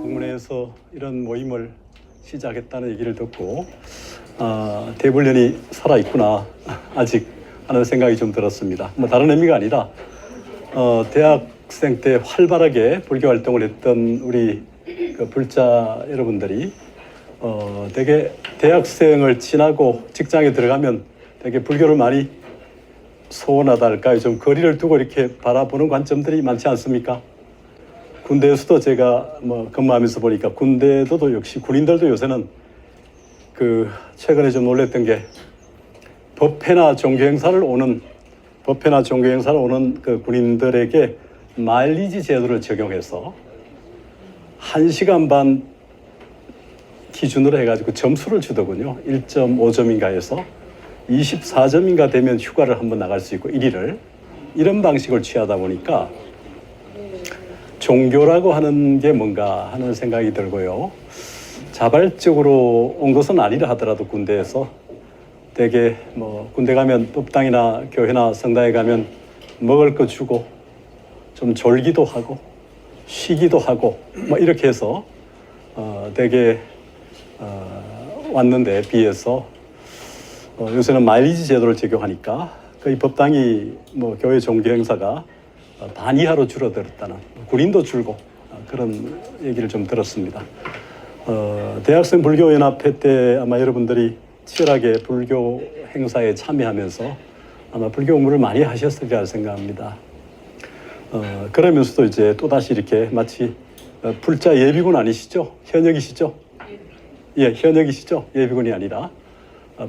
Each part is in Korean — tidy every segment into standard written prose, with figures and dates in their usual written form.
동문회에서 이런 모임을 시작했다는 얘기를 듣고 대불련이 살아있구나 아직 하는 생각이 좀 들었습니다. 뭐 다른 의미가 아니라 대학생 때 활발하게 불교 활동을 했던 우리 그 불자 여러분들이 되게 대학생을 지나고 직장에 들어가면 되게 불교를 많이 소원하다 할까요? 좀 거리를 두고 이렇게 바라보는 관점들이 많지 않습니까? 군대에서도 제가 뭐 근무하면서 보니까 군대도 역시 군인들도 요새는 그 최근에 좀 놀랬던 게 법회나 종교 행사를 오는 그 군인들에게 마일리지 제도를 적용해서 1시간 반 기준으로 해가지고 점수를 주더군요. 1.5점인가 해서 24점인가 되면 휴가를 한번 나갈 수 있고 1일을 이런 방식을 취하다 보니까 종교라고 하는 게 뭔가 하는 생각이 들고요. 자발적으로 온 것은 아니라 하더라도 군대에서 되게 뭐 군대 가면 법당이나 교회나 성당에 가면 먹을 거 주고 좀 졸기도 하고 쉬기도 하고 뭐 이렇게 해서 되게 왔는데 비해서 요새는 마일리지 제도를 적용하니까 거의 법당이 뭐 교회 종교 행사가 반 이하로 줄어들었다는 군인도 줄고 그런 얘기를 좀 들었습니다. 대학생 불교연합회 때 아마 여러분들이 치열하게 불교 행사에 참여하면서 아마 불교 공부를 많이 하셨을 거라 생각합니다. 그러면서도 이제 또다시 이렇게 마치 불자 예비군 아니시죠? 현역이시죠? 예, 현역이시죠? 예비군이 아니라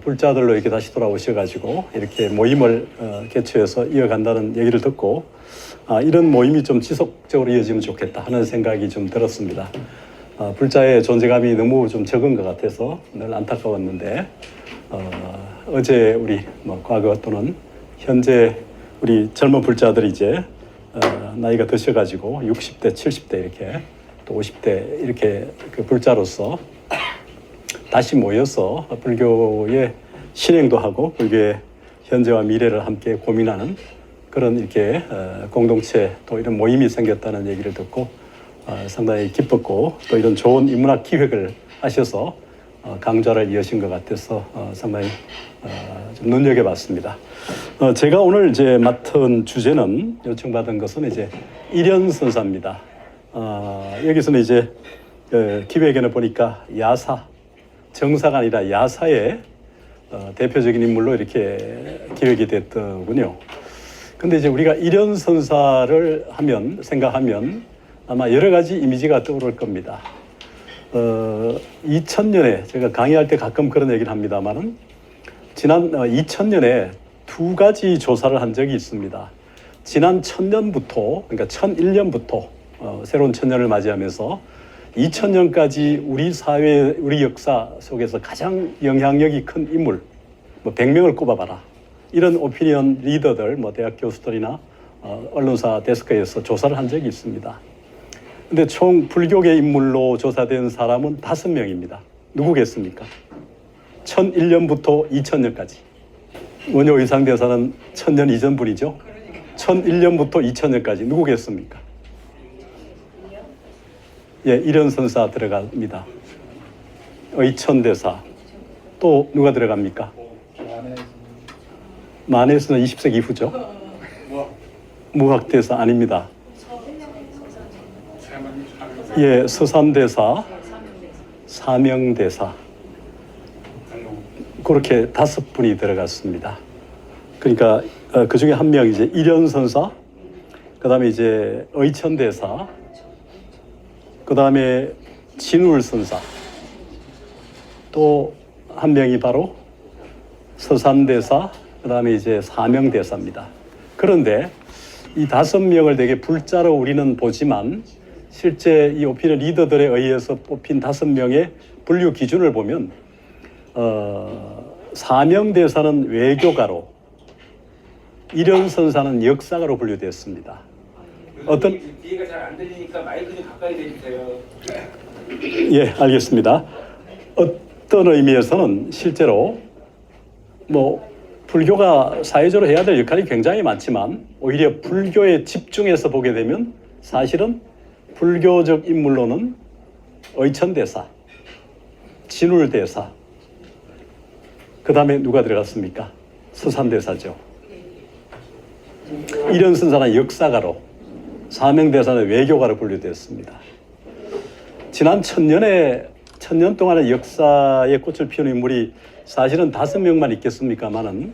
불자들로 이렇게 다시 돌아오셔가지고 이렇게 모임을 개최해서 이어간다는 얘기를 듣고 이런 모임이 좀 지속적으로 이어지면 좋겠다 하는 생각이 좀 들었습니다. 불자의 존재감이 너무 좀 적은 것 같아서 늘 안타까웠는데 어제 우리 뭐 과거 또는 현재 우리 젊은 불자들이 이제 나이가 드셔가지고 60대, 70대 이렇게 또 50대 이렇게 그 불자로서 다시 모여서 불교의 실행도 하고 불교의 현재와 미래를 함께 고민하는 그런 이렇게 공동체 또 이런 모임이 생겼다는 얘기를 듣고 상당히 기뻤고 또 이런 좋은 인문학 기획을 하셔서 강좌를 이어신 것 같아서 상당히 좀 눈여겨봤습니다. 제가 오늘 이제 맡은 주제는 요청받은 것은 이제 일연선사입니다. 여기서는 이제 기획에는 보니까 야사 정사가 아니라 야사의 대표적인 인물로 이렇게 기획이 됐더군요. 근데 이제 우리가 일연선사를 생각하면 아마 여러 가지 이미지가 떠오를 겁니다. 2000년에 제가 강의할 때 가끔 그런 얘기를 합니다만은 지난 2000년에 두 가지 조사를 한 적이 있습니다. 지난 1000년부터 그러니까 1001년부터 새로운 1000년을 맞이하면서 2000년까지 우리 사회, 우리 역사 속에서 가장 영향력이 큰 인물, 뭐 100명을 꼽아봐라. 이런 오피니언 리더들, 뭐 대학 교수들이나 언론사 데스크에서 조사를 한 적이 있습니다. 근데 총 불교계 인물로 조사된 사람은 5명입니다. 누구겠습니까? 1001년부터 2000년까지. 원효 의상대사는 1000년 이전 분이죠. 1001년부터 2000년까지 누구겠습니까? 예, 일연선사 들어갑니다. 의천대사. 또 누가 들어갑니까? 만해에서는 20세기 이후죠. 무학대사 아닙니다. 예, 서산대사, 사명대사. 그렇게 5분이 들어갔습니다. 그러니까 그 중에 한 명 이제 일연선사, 그 다음에 이제 의천대사, 그 다음에 진울선사, 또 한 명이 바로 서산대사, 그 다음에 이제 사명대사입니다. 그런데 이 5명을 되게 불자로 우리는 보지만 실제 이 오피니언 리더들에 의해서 뽑힌 5명의 분류 기준을 보면 사명대사는 외교가로, 일연선사는 역사가로 분류되었습니다. 어떤 뒤에가 잘 안 들리니까 마이크 좀 가까이 대주세요. 예, 알겠습니다. 어떤 의미에서는 실제로 뭐 불교가 사회적으로 해야 될 역할이 굉장히 많지만 오히려 불교에 집중해서 보게 되면 사실은 불교적 인물로는 의천대사, 진울대사, 그 다음에 누가 들어갔습니까? 서산대사죠. 이런 선사는 역사가로, 사명대사는 외교가로 분류되었습니다. 지난 천년 동안의 역사의 꽃을 피우는 인물이 사실은 5명만 있겠습니까만은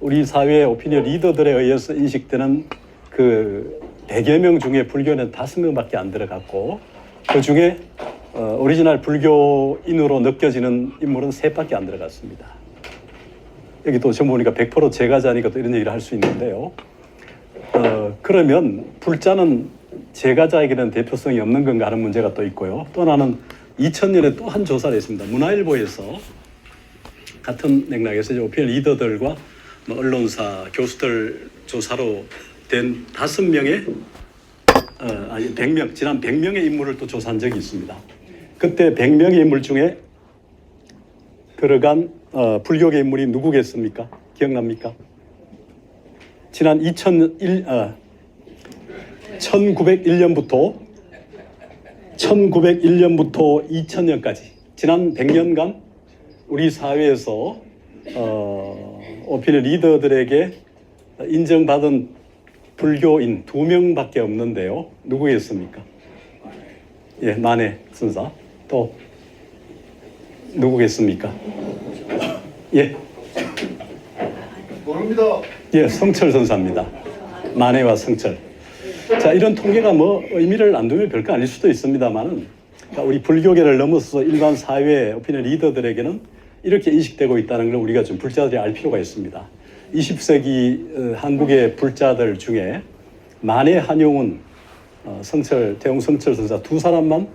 우리 사회의 오피니언 리더들에 의해서 인식되는 그 100여 명 중에 불교는 5명밖에 안 들어갔고, 그 중에 오리지널 불교인으로 느껴지는 인물은 3밖에 안 들어갔습니다. 여기 또 전 보니까 100% 제가자니까 또 이런 얘기를 할 수 있는데요. 그러면 불자는 제가자에게는 대표성이 없는 건가 하는 문제가 또 있고요. 또 하나는 2000년에 또 한 조사를 했습니다. 문화일보에서 같은 맥락에서 오피니언 리더들과 언론사, 교수들 조사로 된 5명의 아니 100명, 지난 100명의 인물을 또 조사한 적이 있습니다. 그때 100명의 인물 중에 들어간 불교계 인물이 누구겠습니까? 기억납니까? 지난 1901년부터 2000년까지 지난 100년간 우리 사회에서 오피니언 리더들에게 인정받은 불교인 2명밖에 없는데요. 누구겠습니까? 예, 만해 선사. 또 누구겠습니까? 예. 모릅니다. 예, 성철 선사입니다. 만해와 성철. 자, 이런 통계가 뭐 의미를 안 두면 별거 아닐 수도 있습니다만은, 그러니까 우리 불교계를 넘어서 일반 사회 오피니언 리더들에게는 이렇게 인식되고 있다는 걸 우리가 좀 불자들이 알 필요가 있습니다. 20세기 한국의 불자들 중에 만해, 한용운, 태용 성철 선사 2사람만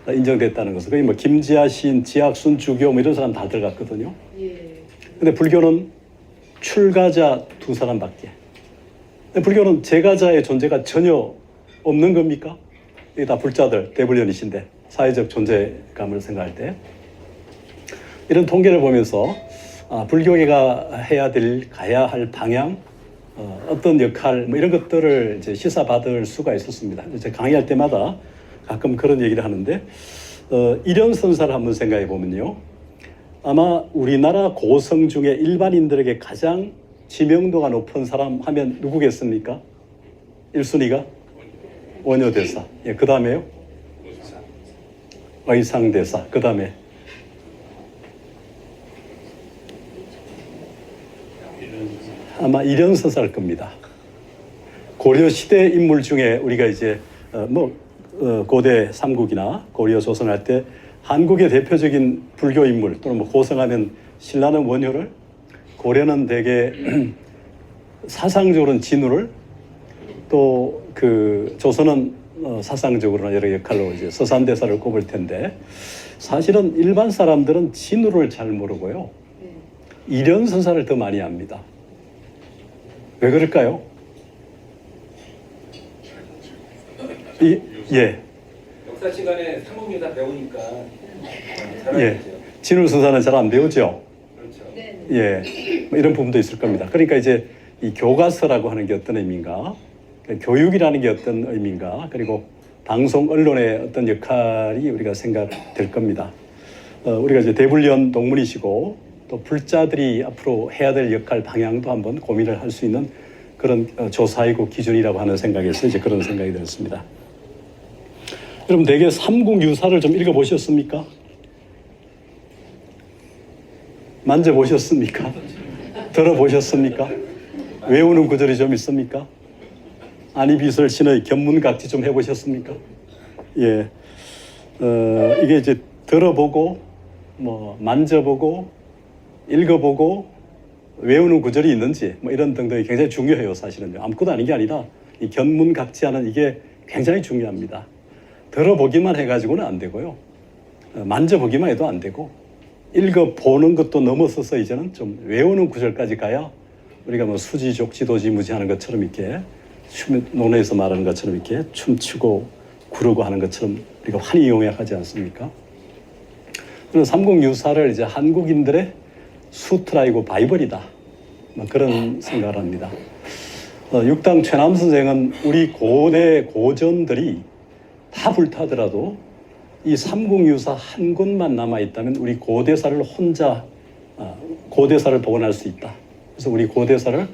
인정됐다는 것은, 거의 뭐 김지아 시인, 지학순, 주교 뭐 이런 사람 다 들어갔거든요. 근데 불교는 출가자 2사람밖에. 불교는 제가자의 존재가 전혀 없는 겁니까? 이게 다 불자들 대불련이신데, 사회적 존재감을 생각할 때 이런 통계를 보면서 불교계가 가야 할 방향, 어떤 역할 뭐 이런 것들을 이제 시사받을 수가 있었습니다. 제가 강의할 때마다 가끔 그런 얘기를 하는데, 이런 선사를 한번 생각해 보면요, 아마 우리나라 고성 중에 일반인들에게 가장 지명도가 높은 사람 하면 누구겠습니까? 1순위가 원효대사. 예, 그 다음에요? 의상대사. 그 다음에 아마 이련서사일 겁니다. 고려시대 인물 중에 우리가 이제 고대 삼국이나 고려 조선 할 때 한국의 대표적인 불교 인물 또는 뭐 고성하면 신라는 원효를, 고려는 대개 사상적으로는 진우를, 또 그 조선은 사상적으로는 여러 역할로 이제 서산대사를 꼽을 텐데, 사실은 일반 사람들은 진우를 잘 모르고요, 이련서사를 더 많이 압니다. 왜 그럴까요? 예. 역사 시간에 삼국유사 배우니까 잘 예. 알겠죠. 진울서사는 잘 안 배우죠. 그렇죠. 예. 뭐 이런 부분도 있을 겁니다. 그러니까 이제 이 교과서라고 하는 게 어떤 의미인가, 교육이라는 게 어떤 의미인가, 그리고 방송 언론의 어떤 역할이 우리가 생각될 겁니다. 우리가 이제 대불련 동문이시고 또 불자들이 앞으로 해야 될 역할 방향도 한번 고민을 할 수 있는 그런 조사이고 기준이라고 하는 생각에서 이제 그런 생각이 들었습니다. 여러분 대개 삼국유사를 좀 읽어보셨습니까? 만져보셨습니까? 들어보셨습니까? 외우는 구절이 좀 있습니까? 안이비설신의 견문각지 좀 해보셨습니까? 예, 이게 이제 들어보고 뭐 만져보고 읽어보고 외우는 구절이 있는지 뭐 이런 등등이 굉장히 중요해요. 사실은요, 아무것도 아닌 게 아니라 이 견문각지하는 이게 굉장히 중요합니다. 들어보기만 해가지고는 안 되고요, 만져보기만 해도 안 되고, 읽어보는 것도 넘어서서 이제는 좀 외우는 구절까지 가야 우리가 뭐 수지족 지도지무지 하는 것처럼 이렇게 논에서 말하는 것처럼 이렇게 춤추고 구르고 하는 것처럼 우리가 환희용약하지 않습니까? 그런 삼국유사를 이제 한국인들의 수트라이고 바이블이다, 뭐 그런 생각을 합니다. 육당 최남 선생은 우리 고대 고전들이 다 불타더라도 이 삼국유사 한 곳만 남아 있다면 우리 고대사를 혼자 고대사를 복원할 수 있다. 그래서 우리 고대사를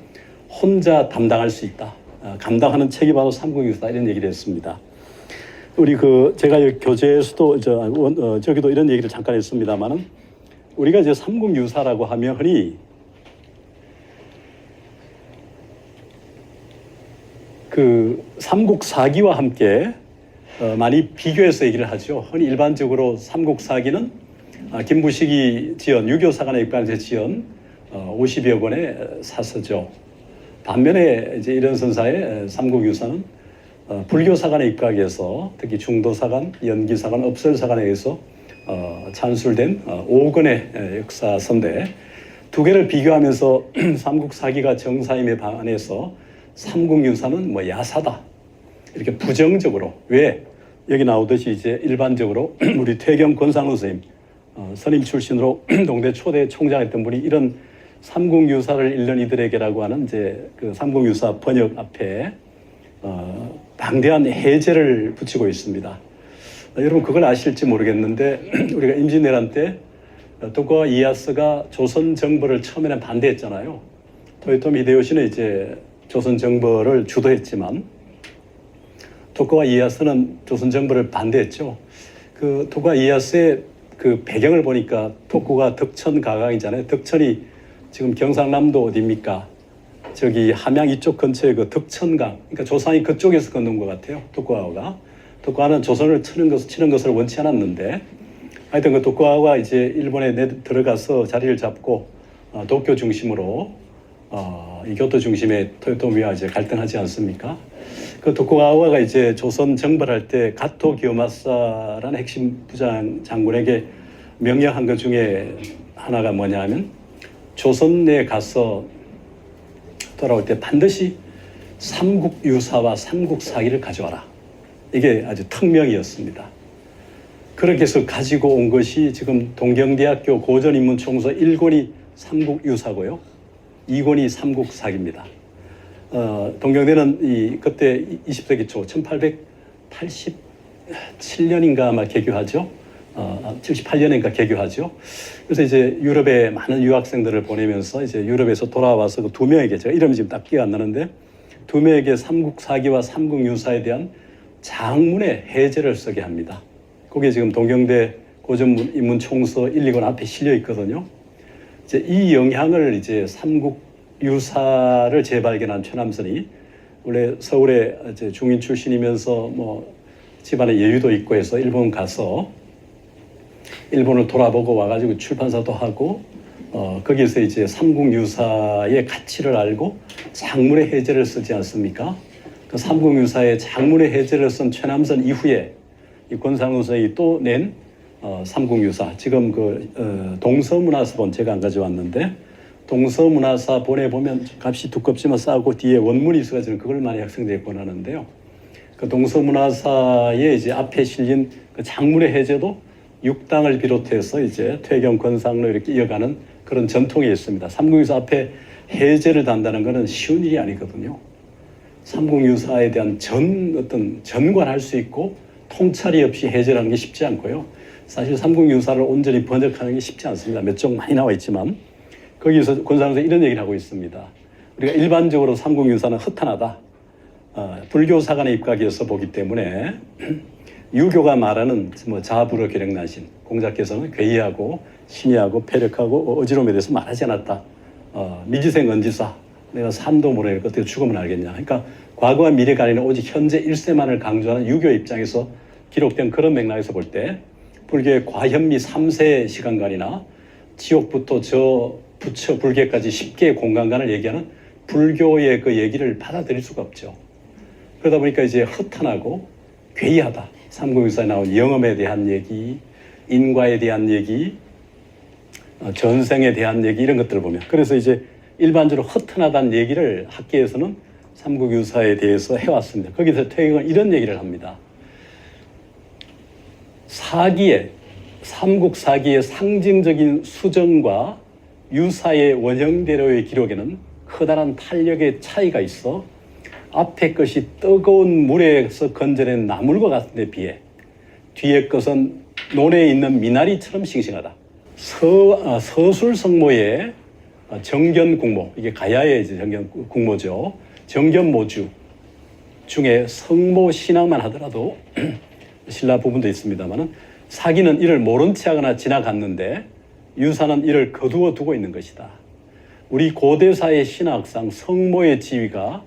혼자 담당할 수 있다. 감당하는 책이 바로 삼국유사 이런 얘기를 했습니다. 우리 제가 여기 교재에서도 저기도 이런 얘기를 잠깐 했습니다만은 우리가 이제 삼국유사라고 하면 흔히 삼국사기와 함께 많이 비교해서 얘기를 하죠. 흔히 일반적으로 삼국사기는 김부식이 지은 유교사관에 입각해서 지은 50여 권의 사서죠. 반면에 이제 이런 선사의 삼국유사는 불교사관에 입각해서 특히 중도사관, 연기사관, 업설사관에 의해서 찬술된 5권의 역사서인데 두 개를 비교하면서 삼국사기가 정사임에 반해서 삼국유사는 뭐 야사다 이렇게 부정적으로 왜 여기 나오듯이 이제 일반적으로 우리 퇴경 권상우 선생님 선임 출신으로 동대 초대 총장했던 분이 이런 삼국유사를 읽는 이들에게라고 하는 이제 그 삼국유사 번역 앞에 방대한 해제를 붙이고 있습니다. 여러분 그걸 아실지 모르겠는데 우리가 임진왜란 때 토쿠가와 이에야스가 조선 정벌을 처음에는 반대했잖아요. 토요토미 히데요시는 이제 조선 정벌을 주도했지만 토쿠가와 이에야스는 조선 정벌을 반대했죠. 토쿠가와 이에야스의 그 배경을 보니까 토쿠가 덕천 가강이잖아요. 덕천이 지금 경상남도 어디입니까? 저기 함양 이쪽 근처에 그 덕천강. 그러니까 조상이 그쪽에서 건넌 것 같아요. 토쿠가와가. 토쿠가와는 조선을 치는 것을 원치 않았는데 하여튼 그 토쿠가와가 이제 일본에 들어가서 자리를 잡고 도쿄 중심으로 이 교토 중심에 토요토미와 이제 갈등하지 않습니까? 그 토쿠가와가 이제 조선 정벌할 때 가토 기요마사라는 핵심 부장 장군에게 명령한 것 중에 하나가 뭐냐면 조선에 가서 돌아올 때 반드시 삼국유사와 삼국사기를 가져와라. 이게 아주 특명이었습니다. 그렇게 해서 가지고 온 것이 지금 동경대학교 고전인문총서 1권이 삼국유사고요. 2권이 삼국사기입니다. 동경대는 그때 20세기 초 1887년인가 아마 개교하죠. 78년인가 개교하죠. 그래서 이제 유럽에 많은 유학생들을 보내면서 이제 유럽에서 돌아와서 그 두 명에게 제가 이름이 지금 딱 기억 안 나는데 두 명에게 삼국사기와 삼국유사에 대한 장문의 해제를 쓰게 합니다. 거기에 지금 동경대 고전인문총서 1, 2권 앞에 실려 있거든요. 이제 이 영향을 이제 삼국유사를 재발견한 최남선이 원래 서울에 이제 중인 출신이면서 뭐 집안에 여유도 있고 해서 일본 가서 일본을 돌아보고 와가지고 출판사도 하고 거기서 이제 삼국유사의 가치를 알고 장문의 해제를 쓰지 않습니까? 그 삼국유사의 장문의 해제를 쓴 최남선 이후에 이 권상우 선생이 또 낸 삼국유사 지금 동서문화사본 제가 안 가져왔는데 동서문화사본에 보면 값이 두껍지만 싸고 뒤에 원문이 있어가지고 그걸 많이 학생들이 권하는데요. 그 동서문화사의 이제 앞에 실린 그 장문의 해제도 육당을 비롯해서 이제 퇴경 권상로 이렇게 이어가는 그런 전통이 있습니다. 삼국유사 앞에 해제를 단다는 것은 쉬운 일이 아니거든요. 삼국유사에 대한 전관할 수 있고 통찰이 없이 해제라는 게 쉽지 않고요. 사실 삼국유사를 온전히 번역하는 게 쉽지 않습니다. 몇 종 많이 나와 있지만 거기서 권상우에서 이런 얘기를 하고 있습니다. 우리가 일반적으로 삼국유사는 허탄하다. 불교사관에 입각해서 보기 때문에 유교가 말하는 뭐 자불어 계력난신 공자께서는 괴이하고 신의하고 패력하고 어지러움에 대해서 말하지 않았다. 미지생 언지사 내가 산도 모르니까 어떻게 죽으면 알겠냐. 그러니까 과거와 미래가 아니라 오직 현재 일세만을 강조하는 유교 입장에서 기록된 그런 맥락에서 볼 때 불교의 과현미 3세 시간관이나 지옥부터 저 부처 불계까지 10개의 공간관을 얘기하는 불교의 그 얘기를 받아들일 수가 없죠. 그러다 보니까 이제 허탄하고 괴이하다. 삼국유사에 나온 영험에 대한 얘기, 인과에 대한 얘기, 전생에 대한 얘기 이런 것들을 보면 그래서 이제 일반적으로 허탄하다는 얘기를 학계에서는 삼국유사에 대해서 해왔습니다. 거기서 퇴경은 이런 얘기를 합니다. 삼국사기의 상징적인 수정과 유사의 원형대로의 기록에는 커다란 탄력의 차이가 있어 앞에 것이 뜨거운 물에서 건져낸 나물과 같은 데 비해 뒤에 것은 논에 있는 미나리처럼 싱싱하다. 서술성모의 정견국모, 이게 가야의 이제 정견국모죠. 정견모주 중에 성모 신앙만 하더라도 신라 부분도 있습니다만은 사기는 이를 모른 채 하거나 지나갔는데 유사는 이를 거두어 두고 있는 것이다. 우리 고대사의 신학상 성모의 지위가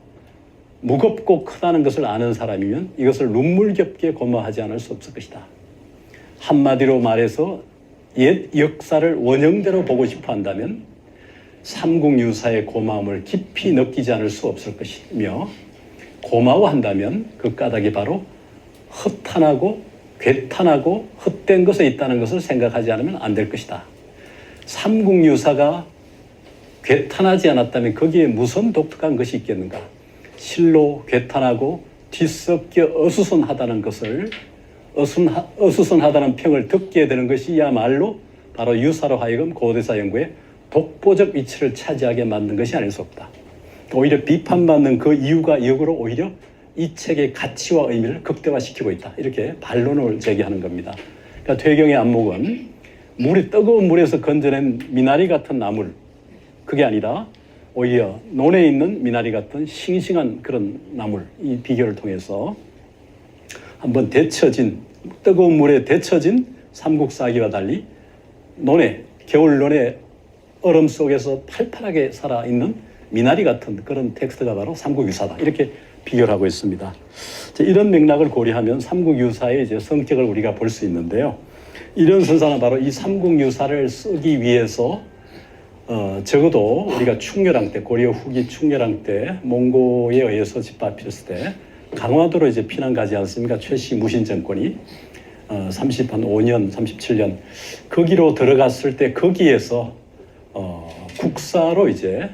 무겁고 크다는 것을 아는 사람이면 이것을 눈물겹게 고마하지 않을 수 없을 것이다. 한마디로 말해서 옛 역사를 원형대로 보고 싶어 한다면 삼국유사의 고마움을 깊이 느끼지 않을 수 없을 것이며, 고마워한다면 그 까닭이 바로 허탄하고 괴탄하고 헛된 것에 있다는 것을 생각하지 않으면 안 될 것이다. 삼국유사가 괴탄하지 않았다면 거기에 무슨 독특한 것이 있겠는가? 실로 괴탄하고 뒤섞여 어수선하다는 것을 어수선하다는 평을 듣게 되는 것이야말로 바로 유사로 하여금 고대사 연구에 독보적 위치를 차지하게 만든 것이 아닐 수 없다. 오히려 비판받는 그 이유가 역으로 오히려 이 책의 가치와 의미를 극대화시키고 있다. 이렇게 반론을 제기하는 겁니다. 그러니까 퇴경의 안목은 뜨거운 물에서 건져낸 미나리 같은 나물, 그게 아니라 오히려 논에 있는 미나리 같은 싱싱한 그런 나물, 이 비교를 통해서 한번 뜨거운 물에 데쳐진 삼국사기와 달리 겨울논의 얼음 속에서 팔팔하게 살아있는 미나리 같은 그런 텍스트가 바로 삼국유사다. 이렇게 비교를 하고 있습니다. 이런 맥락을 고려하면 삼국유사의 이제 성격을 우리가 볼 수 있는데요. 이런 선사는 바로 이 삼국유사를 쓰기 위해서 적어도 우리가 충렬왕 때, 고려 후기 충렬왕 때 몽고에 의해서 짓밟혔을 때 강화도로 이제 피난 가지 않습니까? 최씨 무신 정권이 35년, 37년 거기로 들어갔을 때 거기에서 국사로 이제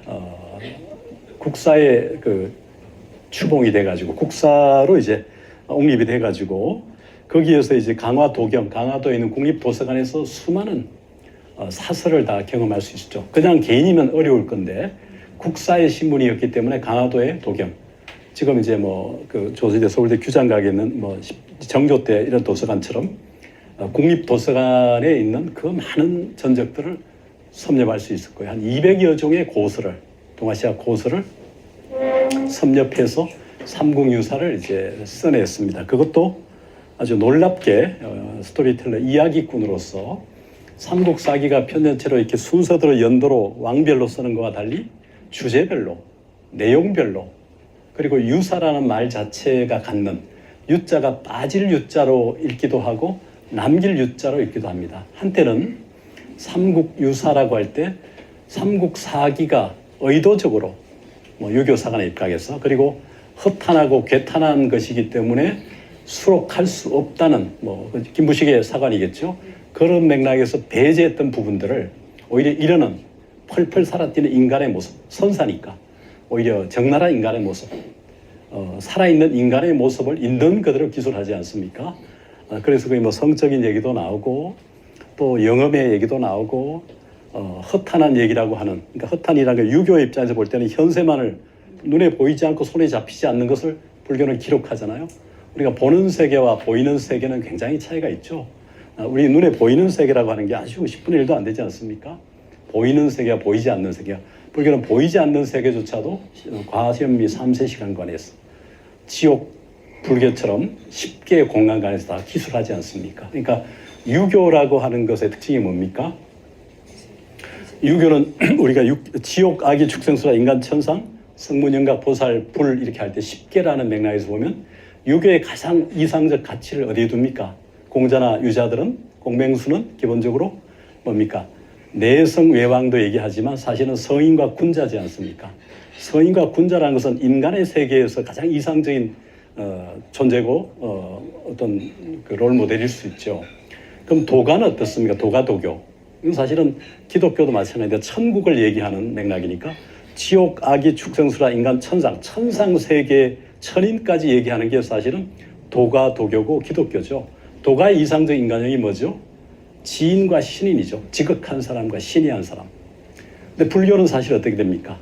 국사의 그 추봉이 돼가지고 국사로 이제 옹립이 돼가지고 거기에서 이제 강화도에 있는 국립도서관에서 수많은 사설을 다 경험할 수 있죠. 그냥 개인이면 어려울 건데 국사의 신분이었기 때문에 강화도의 도경, 지금 이제 그 조선시대 서울대 규장각에 있는 정조 때 이런 도서관처럼 국립도서관에 있는 그 많은 전적들을 섭렵할 수 있을 거예요. 한 200여 종의 고서를, 동아시아 고서를 섭렵해서 삼국유사를 이제 써냈습니다. 그것도 아주 놀랍게 스토리텔러 이야기꾼으로서 삼국사기가 편전체로 이렇게 순서대로 연도로 왕별로 쓰는 것과 달리 주제별로, 내용별로, 그리고 유사라는 말 자체가 갖는 유자가 빠질 유자로 읽기도 하고 남길 유자로 읽기도 합니다. 한때는 삼국유사라고 할 때 삼국사기가 의도적으로 유교사관에 입각해서, 그리고 허탄하고 괴탄한 것이기 때문에 수록할 수 없다는 김부식의 사관이겠죠. 그런 맥락에서 배제했던 부분들을 오히려 이러는 펄펄 살아뛰는 인간의 모습, 선사니까 오히려 적나라한 인간의 모습, 살아있는 인간의 모습을 있는 그대로 기술하지 않습니까? 그래서 거의 성적인 얘기도 나오고 또 영험의 얘기도 나오고 허탄한 얘기라고 하는, 그러니까 허탄이라는 게 유교의 입장에서 볼 때는 현세만을 눈에 보이지 않고 손에 잡히지 않는 것을 불교는 기록하잖아요. 우리가 보는 세계와 보이는 세계는 굉장히 차이가 있죠. 우리 눈에 보이는 세계라고 하는 게 아주 10분의 1도 안 되지 않습니까? 보이는 세계와 보이지 않는 세계. 불교는 보이지 않는 세계조차도 과시험미 3세 시간관에서 지옥 불교처럼 10개의 공간관에서 다 기술하지 않습니까? 그러니까 유교라고 하는 것의 특징이 뭡니까? 유교는 우리가 지옥, 악의, 축생수라, 인간, 천상, 성문, 영각, 보살, 불 이렇게 할 때 10개라는 맥락에서 보면 유교의 가장 이상적 가치를 어디에 둡니까? 공자나 유자들은, 공맹수는 기본적으로 뭡니까? 내성 외왕도 얘기하지만 사실은 성인과 군자지 않습니까? 성인과 군자라는 것은 인간의 세계에서 가장 이상적인 존재고 어떤 그 롤모델일 수 있죠. 그럼 도가는 어떻습니까? 도가도교. 이건 사실은 기독교도 마찬가지인데 천국을 얘기하는 맥락이니까 지옥, 악이, 축생수라, 인간, 천상, 천상 세계, 천인까지 얘기하는 게 사실은 도가도교고 기독교죠. 도가의 이상적 인간형이 뭐죠? 지인과 신인이죠. 지극한 사람과 신이한 사람. 근데 불교는 사실 어떻게 됩니까?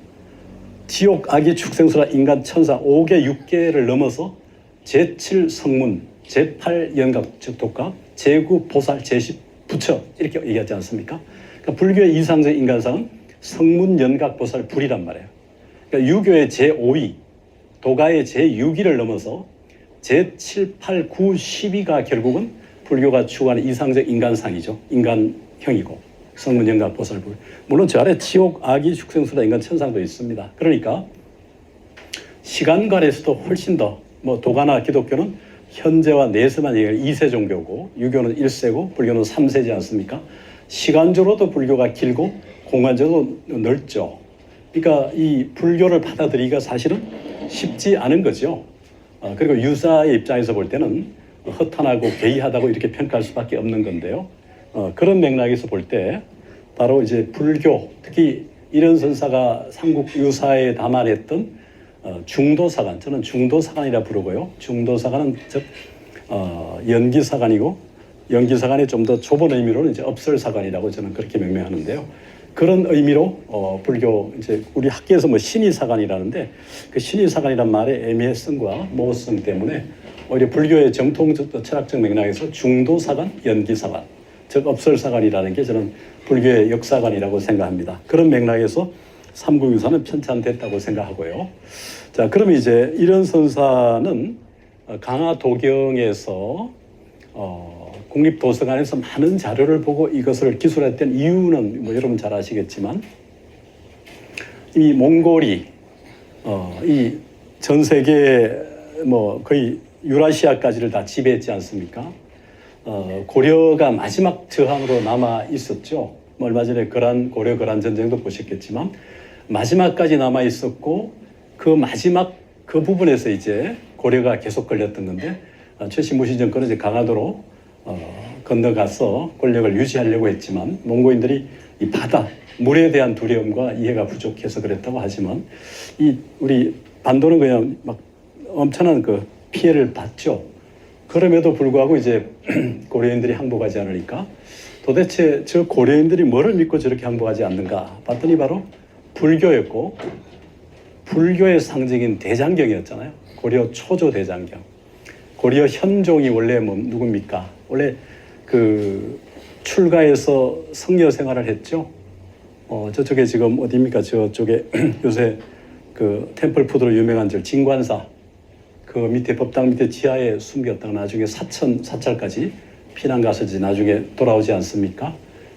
지옥, 악이, 축생수라, 인간, 천상 5개, 6개를 넘어서 제7성문, 제8 연각 즉 독각, 제9 보살, 제10 부처 이렇게 얘기하지 않습니까? 그러니까 불교의 이상적 인간상은 성문 연각 보살 불이란 말이에요. 그러니까 유교의 제5위, 도가의 제6위를 넘어서 제7, 8, 9, 10위가 결국은 불교가 추구하는 이상적 인간상이죠. 인간형이고 성문 연각 보살 불. 물론 저 아래 지옥, 악이, 축생수다, 인간, 천상도 있습니다. 그러니까 시간관에서도 훨씬 더 뭐 도가나 기독교는 현재와 내세만 얘기하는 2세 종교고 유교는 1세고 불교는 3세지 않습니까? 시간적으로도 불교가 길고 공간적으로 넓죠. 그러니까 이 불교를 받아들이기가 사실은 쉽지 않은 거죠. 그리고 유사의 입장에서 볼 때는 허탄하고 괴이하다고 이렇게 평가할 수밖에 없는 건데요. 그런 맥락에서 볼 때 바로 이제 불교, 특히 이런 선사가 삼국 유사에 담아냈던 중도사관, 저는 중도사관이라 부르고요. 중도사관은 즉 연기사관이고 연기사관의 좀 더 좁은 의미로는 이제 업설사관이라고 저는 그렇게 명명하는데요. 그런 의미로 불교 이제 우리 학계에서 뭐 신의사관이라는데 그 신의사관이란 말의 애매성과 모호성 때문에 오히려 불교의 정통적 철학적 맥락에서 중도사관, 연기사관, 즉 업설사관이라는 게 저는 불교의 역사관이라고 생각합니다. 그런 맥락에서 삼국유사는 편찬됐다고 생각하고요. 자, 그러면 이제 이런 선사는 강화도경에서 국립도서관에서 많은 자료를 보고 이것을 기술했던 이유는 뭐 여러분 잘 아시겠지만 이 몽골이 이 전 세계 뭐 거의 유라시아까지를 다 지배했지 않습니까? 고려가 마지막 저항으로 남아 있었죠. 뭐 얼마 전에 고려 거란 전쟁도 보셨겠지만 마지막까지 남아 있었고 그 마지막 그 부분에서 이제 고려가 계속 걸렸던 건데 최신무신 정권은 이제 강화도로 건너가서 권력을 유지하려고 했지만 몽고인들이 이 바다 물에 대한 두려움과 이해가 부족해서 그랬다고 하지만 이 우리 반도는 그냥 막 엄청난 그 피해를 봤죠. 그럼에도 불구하고 이제 고려인들이 항복하지 않으니까 도대체 저 고려인들이 뭐를 믿고 저렇게 항복하지 않는가 봤더니 바로 불교였고 불교의 상징인 대장경이었잖아요. 고려 초조 대장경. 고려 현종이 원래 뭐 누굽니까? 원래 그 출가해서 성녀 생활을 했죠. 저쪽에 지금 어디입니까? 저쪽에 요새 그 템플푸드로 유명한 저 진관사 그 밑에 법당 밑에 지하에 숨겼다가 나중에 사찰까지 피난 가서 이제 나중에 돌아오지 않습니까?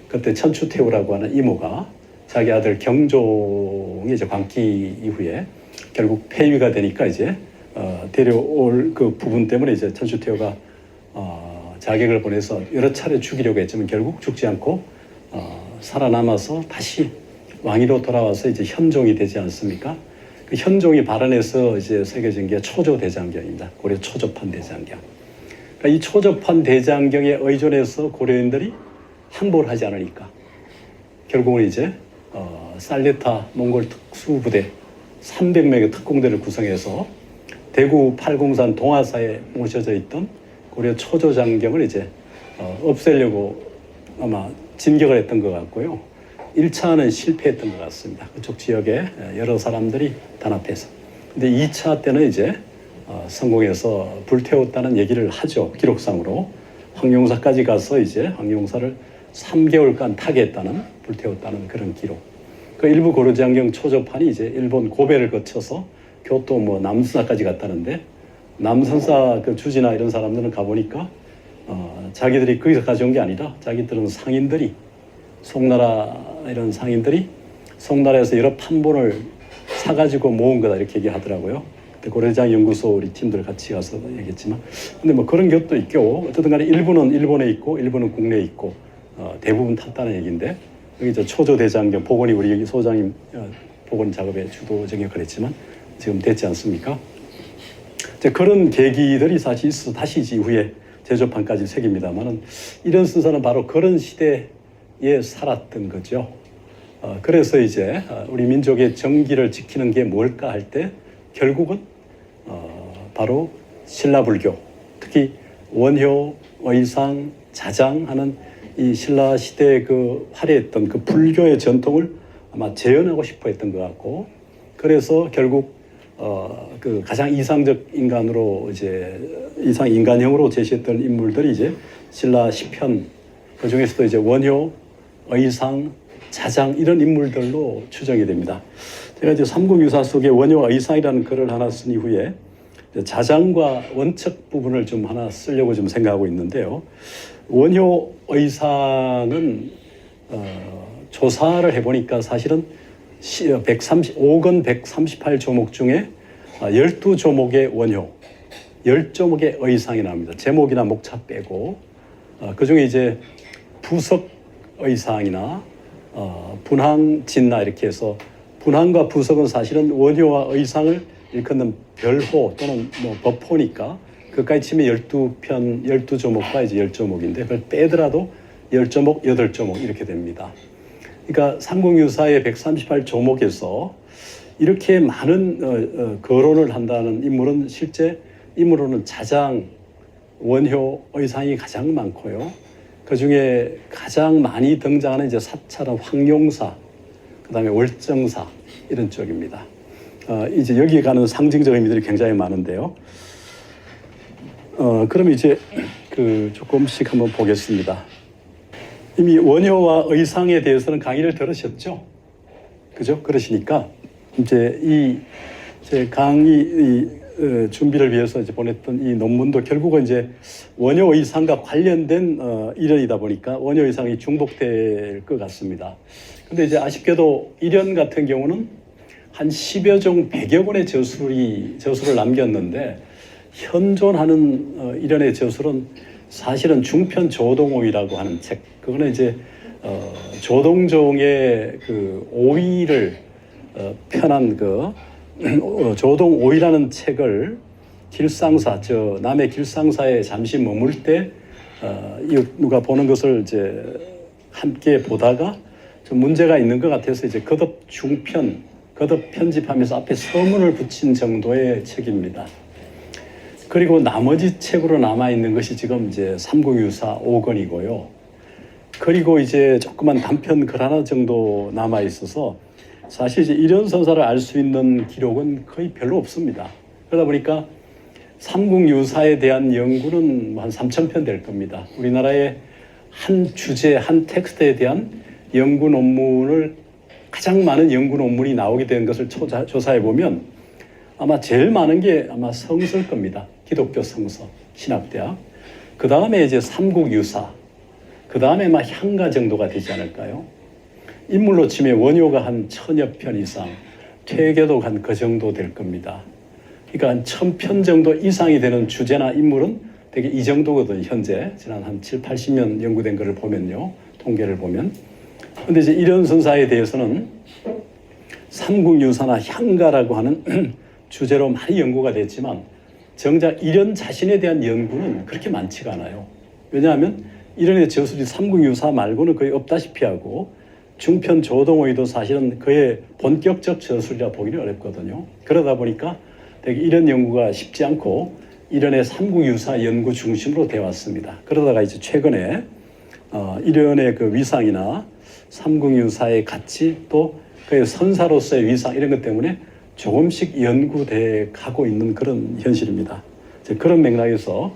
그때 천추태후라고 하는 이모가 자기 아들 경종이 이제 광기 이후에 결국 폐위가 되니까 이제 데려올 그 부분 때문에 이제 천추태후가 자객을 보내서 여러 차례 죽이려고 했지만 결국 죽지 않고 살아남아서 다시 왕위로 돌아와서 이제 현종이 되지 않습니까? 그 현종이 발언해서 이제 새겨진 게 초조 대장경입니다. 고려 초조판 대장경. 그러니까 이 초조판 대장경에 의존해서 고려인들이 항복을 하지 않으니까 결국은 이제 살레타 몽골 특수부대 300명의 특공대를 구성해서 대구 팔공산 동화사에 모셔져 있던 고려 초조장경을 이제 없애려고 아마 진격을 했던 것 같고요. 1차는 실패했던 것 같습니다. 그쪽 지역에 여러 사람들이 단합해서. 근데 2차 때는 이제 성공해서 불태웠다는 얘기를 하죠. 기록상으로. 황룡사까지 가서 이제 황룡사를 3개월간 타개했다는 불태웠다는 그런 기록. 그 일부 고려장경 초조판이 이제 일본 고베를 거쳐서 교토 뭐 남선사까지 갔다는데 남선사 그 주지나 이런 사람들은 가보니까 자기들이 거기서 가져온 게 아니라 자기들은 상인들이 송나라 이런 상인들이 송나라에서 여러 판본을 사가지고 모은 거다 이렇게 얘기하더라고요. 그때 고려장 연구소 우리 팀들 같이 가서 얘기했지만 근데 뭐 그런 것도 있고 어쨌든 간에 일부는 일본에 있고 일부는 국내에 있고 대부분 탔다는 얘기인데 여기 저 초조대장경 복원이 우리 여기 소장님 복원 작업에 주도적 역할을 했지만 지금 됐지 않습니까? 이제 그런 계기들이 사실 있어 다시 이후에 제조판까지 새깁니다만은 이런 순서는 바로 그런 시대에 살았던 거죠. 그래서 이제 우리 민족의 정기를 지키는 게 뭘까 할 때 결국은 바로 신라불교, 특히 원효, 의상, 자장하는 이 신라 시대에 그 화려했던 그 불교의 전통을 아마 재현하고 싶어 했던 것 같고 그래서 결국 그 가장 이상적 인간으로 이제 이상 인간형으로 제시했던 인물들이 이제 신라 시편, 그 중에서도 이제 원효, 의상, 자장 이런 인물들로 추정이 됩니다. 제가 이제 삼국유사 속에 원효와 의상이라는 글을 하나 쓴 이후에 자장과 원척 부분을 좀 하나 쓰려고 좀 생각하고 있는데요. 원효 의상은 조사를 해보니까 사실은 5건 138조목 중에 12조목의 원효, 10조목의 의상이 나옵니다. 제목이나 목차 빼고 그 중에 이제 부석 의상이나 분황진나 이렇게 해서 분황과 부석은 사실은 원효와 의상을 일컫는 별호 또는 뭐 법호니까 그까지 치면 12편, 12조목과 이제 10조목인데 그걸 빼더라도 10조목, 8조목 이렇게 됩니다. 그러니까 삼국유사의 138조목에서 이렇게 많은 거론을 한다는 인물은 실제 인물로는 자장, 원효, 의상이 가장 많고요. 그 중에 가장 많이 등장하는 이제 사찰은 황룡사, 그 다음에 월정사 이런 쪽입니다. 이제 여기에 가는 상징적 의미들이 굉장히 많은데요. 그럼 이제 그 조금씩 한번 보겠습니다. 이미 원효와 의상에 대해서는 강의를 들으셨죠? 그죠? 그러시니까 이제 제 강의 준비를 위해서 이제 보냈던 이 논문도 결국은 이제 원효 의상과 관련된 일연이다 보니까 원효 의상이 중복될 것 같습니다. 근데 이제 아쉽게도 일연 같은 경우는 한 10여 종 100여 권의 저술을 남겼는데 현존하는 일연의 저술은 사실은 중편 조동오이라고 하는 책. 그거는 이제 조동종의 그 오이를 편한 그 조동오이라는 책을 길상사, 남해 길상사에 잠시 머물 때 누가 보는 것을 이제 함께 보다가 좀 문제가 있는 것 같아서 이제 거듭 편집하면서 앞에 서문을 붙인 정도의 책입니다. 그리고 나머지 책으로 남아 있는 것이 지금 이제 삼국유사 5권이고요. 그리고 이제 조그만 단편 글 하나 정도 남아 있어서 사실 이제 일연선사를 알 수 있는 기록은 거의 별로 없습니다. 그러다 보니까 삼국유사에 대한 연구는 한 3,000편 될 겁니다. 우리나라의 한 주제, 한 텍스트에 대한 연구 논문을 가장 많은 연구 논문이 나오게 된 것을 조사해 보면 아마 제일 많은 게 아마 성서일 겁니다. 기독교 성서, 신학대학. 그 다음에 이제 삼국유사, 그 다음에 막 향가 정도가 되지 않을까요? 인물로 치면 원효가 한 1000여 편 이상, 퇴계도 한 그 정도 될 겁니다. 그러니까 한 1000편 정도 이상이 되는 주제나 인물은 되게 이 정도거든요. 현재 지난 한 7, 80년 연구된 거를 보면요. 통계를 보면. 근데 이제 일연선사에 대해서는 삼국유사나 향가라고 하는 주제로 많이 연구가 됐지만 정작 일연 자신에 대한 연구는 그렇게 많지가 않아요. 왜냐하면 일연의 저술이 삼국유사 말고는 거의 없다시피 하고 중편 조동오이도 사실은 그의 본격적 저술이라 보기는 어렵거든요. 그러다 보니까 되게 일연 연구가 쉽지 않고 일연의 삼국유사 연구 중심으로 되어 왔습니다. 그러다가 이제 최근에 일연의 그 위상이나 삼국유사의 가치 또 그의 선사로서의 위상 이런 것 때문에 조금씩 연구돼 가고 있는 그런 현실입니다. 그런 맥락에서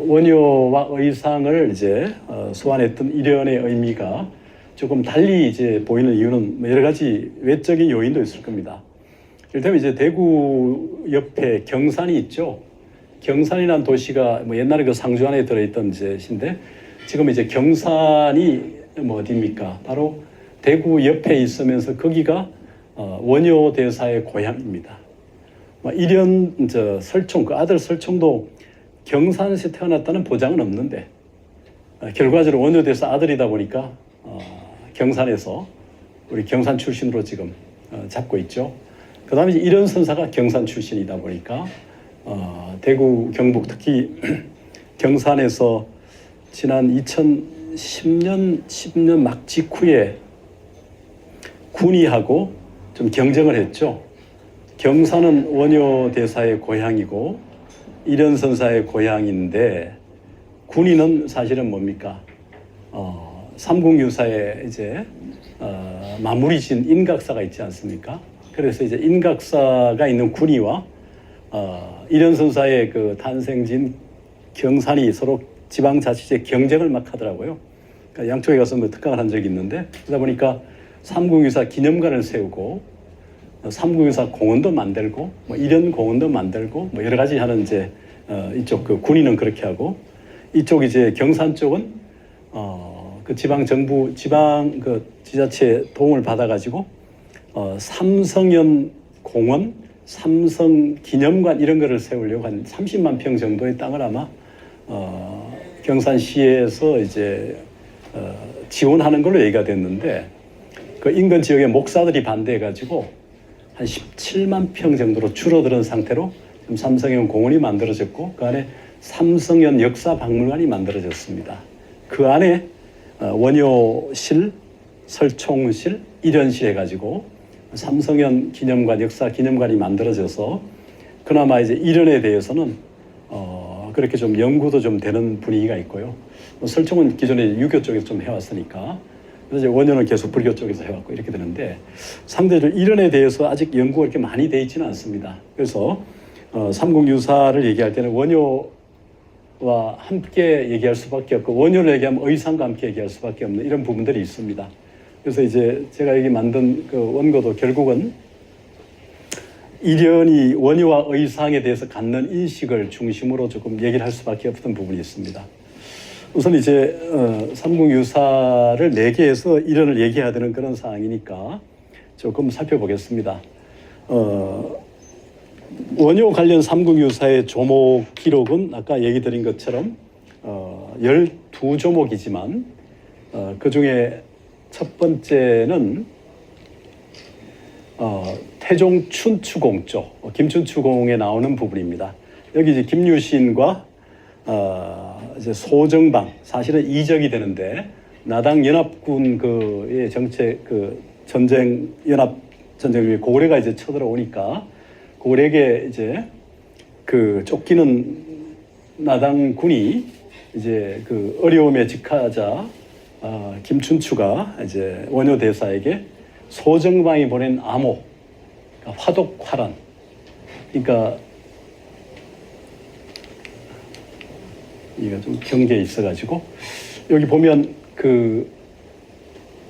원효와 의상을 이제 소환했던 일연의 의미가 조금 달리 이제 보이는 이유는 여러 가지 외적인 요인도 있을 겁니다. 이를테면 이제 대구 옆에 경산이 있죠. 경산이라는 도시가 뭐 옛날에 그 상주 안에 들어있던 데인데 지금 이제 경산이 뭐 어디입니까? 바로 대구 옆에 있으면서 거기가 원효 대사의 고향입니다. 일연 설총 그 아들 설총도 경산에서 태어났다는 보장은 없는데 결과적으로 원효 대사 아들이다 보니까 경산에서 우리 경산 출신으로 지금 잡고 있죠. 그 다음에 일연 선사가 경산 출신이다 보니까 대구 경북 특히 경산에서 지난 10년 막 직후에 군의하고 좀 경쟁을 했죠. 경산은 원효 대사의 고향이고 일연 선사의 고향인데 군의는 사실은 뭡니까? 삼국유사에 이제 마무리 지은 인각사가 있지 않습니까? 그래서 이제 인각사가 있는 군의와 일현선사의 그 탄생지인 경산이 서로 지방자치제 경쟁을 막 하더라고요. 그러니까 양쪽에 가서 뭐 특강을 한 적이 있는데, 그러다 보니까 삼국유사 기념관을 세우고 삼국유사 공원도 만들고 뭐 일현 공원도 만들고 뭐 여러 가지 하는 이제 이쪽 그 군인은 그렇게 하고, 이쪽 이제 경산 쪽은 그 지방 정부 지방 그 지자체 도움을 받아가지고 삼성현 공원, 삼성 기념관 이런 거를 세우려고 한 30만 평 정도의 땅을 아마 경산시에서 이제 지원하는 걸로 얘기가 됐는데, 그 인근 지역의 목사들이 반대해가지고 한 17만 평 정도로 줄어드는 상태로 지금 삼성현 공원이 만들어졌고, 그 안에 삼성현 역사박물관이 만들어졌습니다. 그 안에 원효실, 설총실, 일현실 해가지고 삼성현 기념관, 역사 기념관이 만들어져서 그나마 이제 일현에 대해서는 그렇게 좀 연구도 좀 되는 분위기가 있고요. 설총은 기존에 유교 쪽에서 좀 해왔으니까, 그래서 이제 원효는 계속 불교 쪽에서 해왔고 이렇게 되는데, 상대적으로 일현에 대해서 아직 연구가 그렇게 많이 돼 있지는 않습니다. 그래서 삼국유사를 얘기할 때는 원효와 함께 얘기할 수밖에 없고, 원효를 얘기하면 의상과 함께 얘기할 수밖에 없는 이런 부분들이 있습니다. 그래서 이제 제가 여기 만든 그 원고도 결국은 일현이 원효와 의상에 대해서 갖는 인식을 중심으로 조금 얘기를 할 수밖에 없던 부분이 있습니다. 우선 이제 삼국유사를 4개에서 일현을 얘기해야 되는 그런 상황이니까 조금 살펴보겠습니다. 원효 관련 삼국유사의 조목 기록은 아까 얘기 드린 것처럼 12조목이지만 그 중에 첫 번째는 태종 춘추공조, 김춘추공에 나오는 부분입니다. 여기 이제 김유신과 이제 소정방, 사실은 이적이 되는데 나당 연합군 그의 정책 그 전쟁 연합 전쟁 고구려가 이제 쳐들어오니까 고구려에게 이제 그 쫓기는 나당군이 이제 그 어려움에 직하자 김춘추가 이제 원효 대사에게 소정방이 보낸 암호, 그러니까 화독화란, 그러니까 이거 좀 경계에 있어가지고 여기 보면 그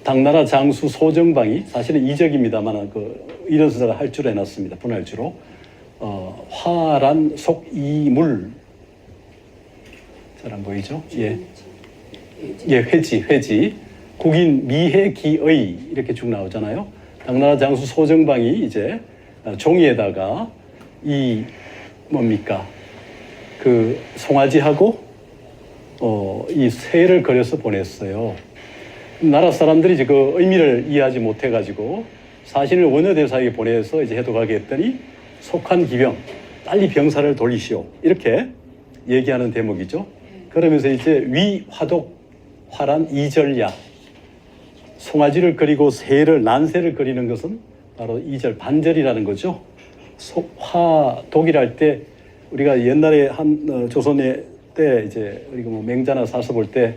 당나라 장수 소정방이 사실은 이적입니다만 그 이런 수사가 할 줄 해놨습니다. 분할주로 화란 속이물 잘 안 보이죠? 예, 회지 국인 미해기의 이렇게 쭉 나오잖아요. 당나라 장수 소정방이 이제 종이에다가 이 뭡니까 그 송아지하고 이 새를 그려서 보냈어요. 나라 사람들이 이제 그 의미를 이해하지 못해가지고 사신을 원효대사에게 보내서 이제 해독하게 했더니 속한 기병 빨리 병사를 돌리시오 이렇게 얘기하는 대목이죠. 그러면서 이제 위화독 화란 이절야, 송아지를 그리고 새를 난새를 그리는 것은 바로 이절 반절이라는 거죠. 화독이랄 때 우리가 옛날에 한 조선의 때 이제 우리가 뭐 맹자나 사서 볼 때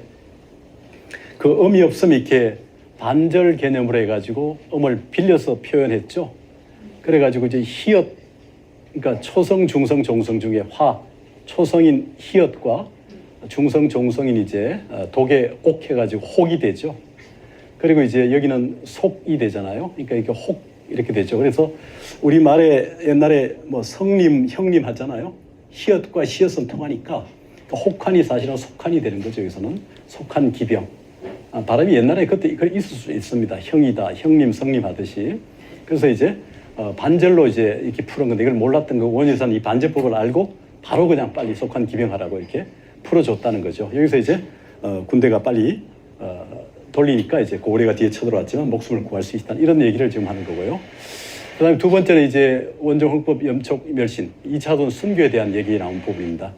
그 음이 없으면 이렇게 반절 개념으로 해가지고 음을 빌려서 표현했죠. 그래가지고 이제 히읗, 그러니까 초성, 중성, 종성 중에 화, 초성인 히읗과 중성, 종성인 이제 독에 옥 해가지고 혹이 되죠. 그리고 이제 여기는 속이 되잖아요. 그러니까 이렇게 혹 이렇게 되죠. 그래서 우리 말에 옛날에 뭐 성님, 형님 하잖아요. 히읗과 시읒은 통하니까 혹한이 사실은 속한이 되는 거죠. 여기서는 속한 기병. 발음이 옛날에 그때 있을 수 있습니다. 형이다, 형님, 성님 하듯이. 그래서 이제 반절로 이제 이렇게 푸는 건데 이걸 몰랐던 거 원효사는 이 반절법을 알고 바로 그냥 빨리 속한 기병하라고 이렇게 풀어줬다는 거죠. 여기서 이제 군대가 빨리 돌리니까 이제 고구려가 뒤에 쳐들어왔지만 목숨을 구할 수 있다는 이런 얘기를 지금 하는 거고요. 그다음에 두 번째는 이제 원종헌법 염촉 멸신 2차돈 순교에 대한 얘기 나온 부분입니다.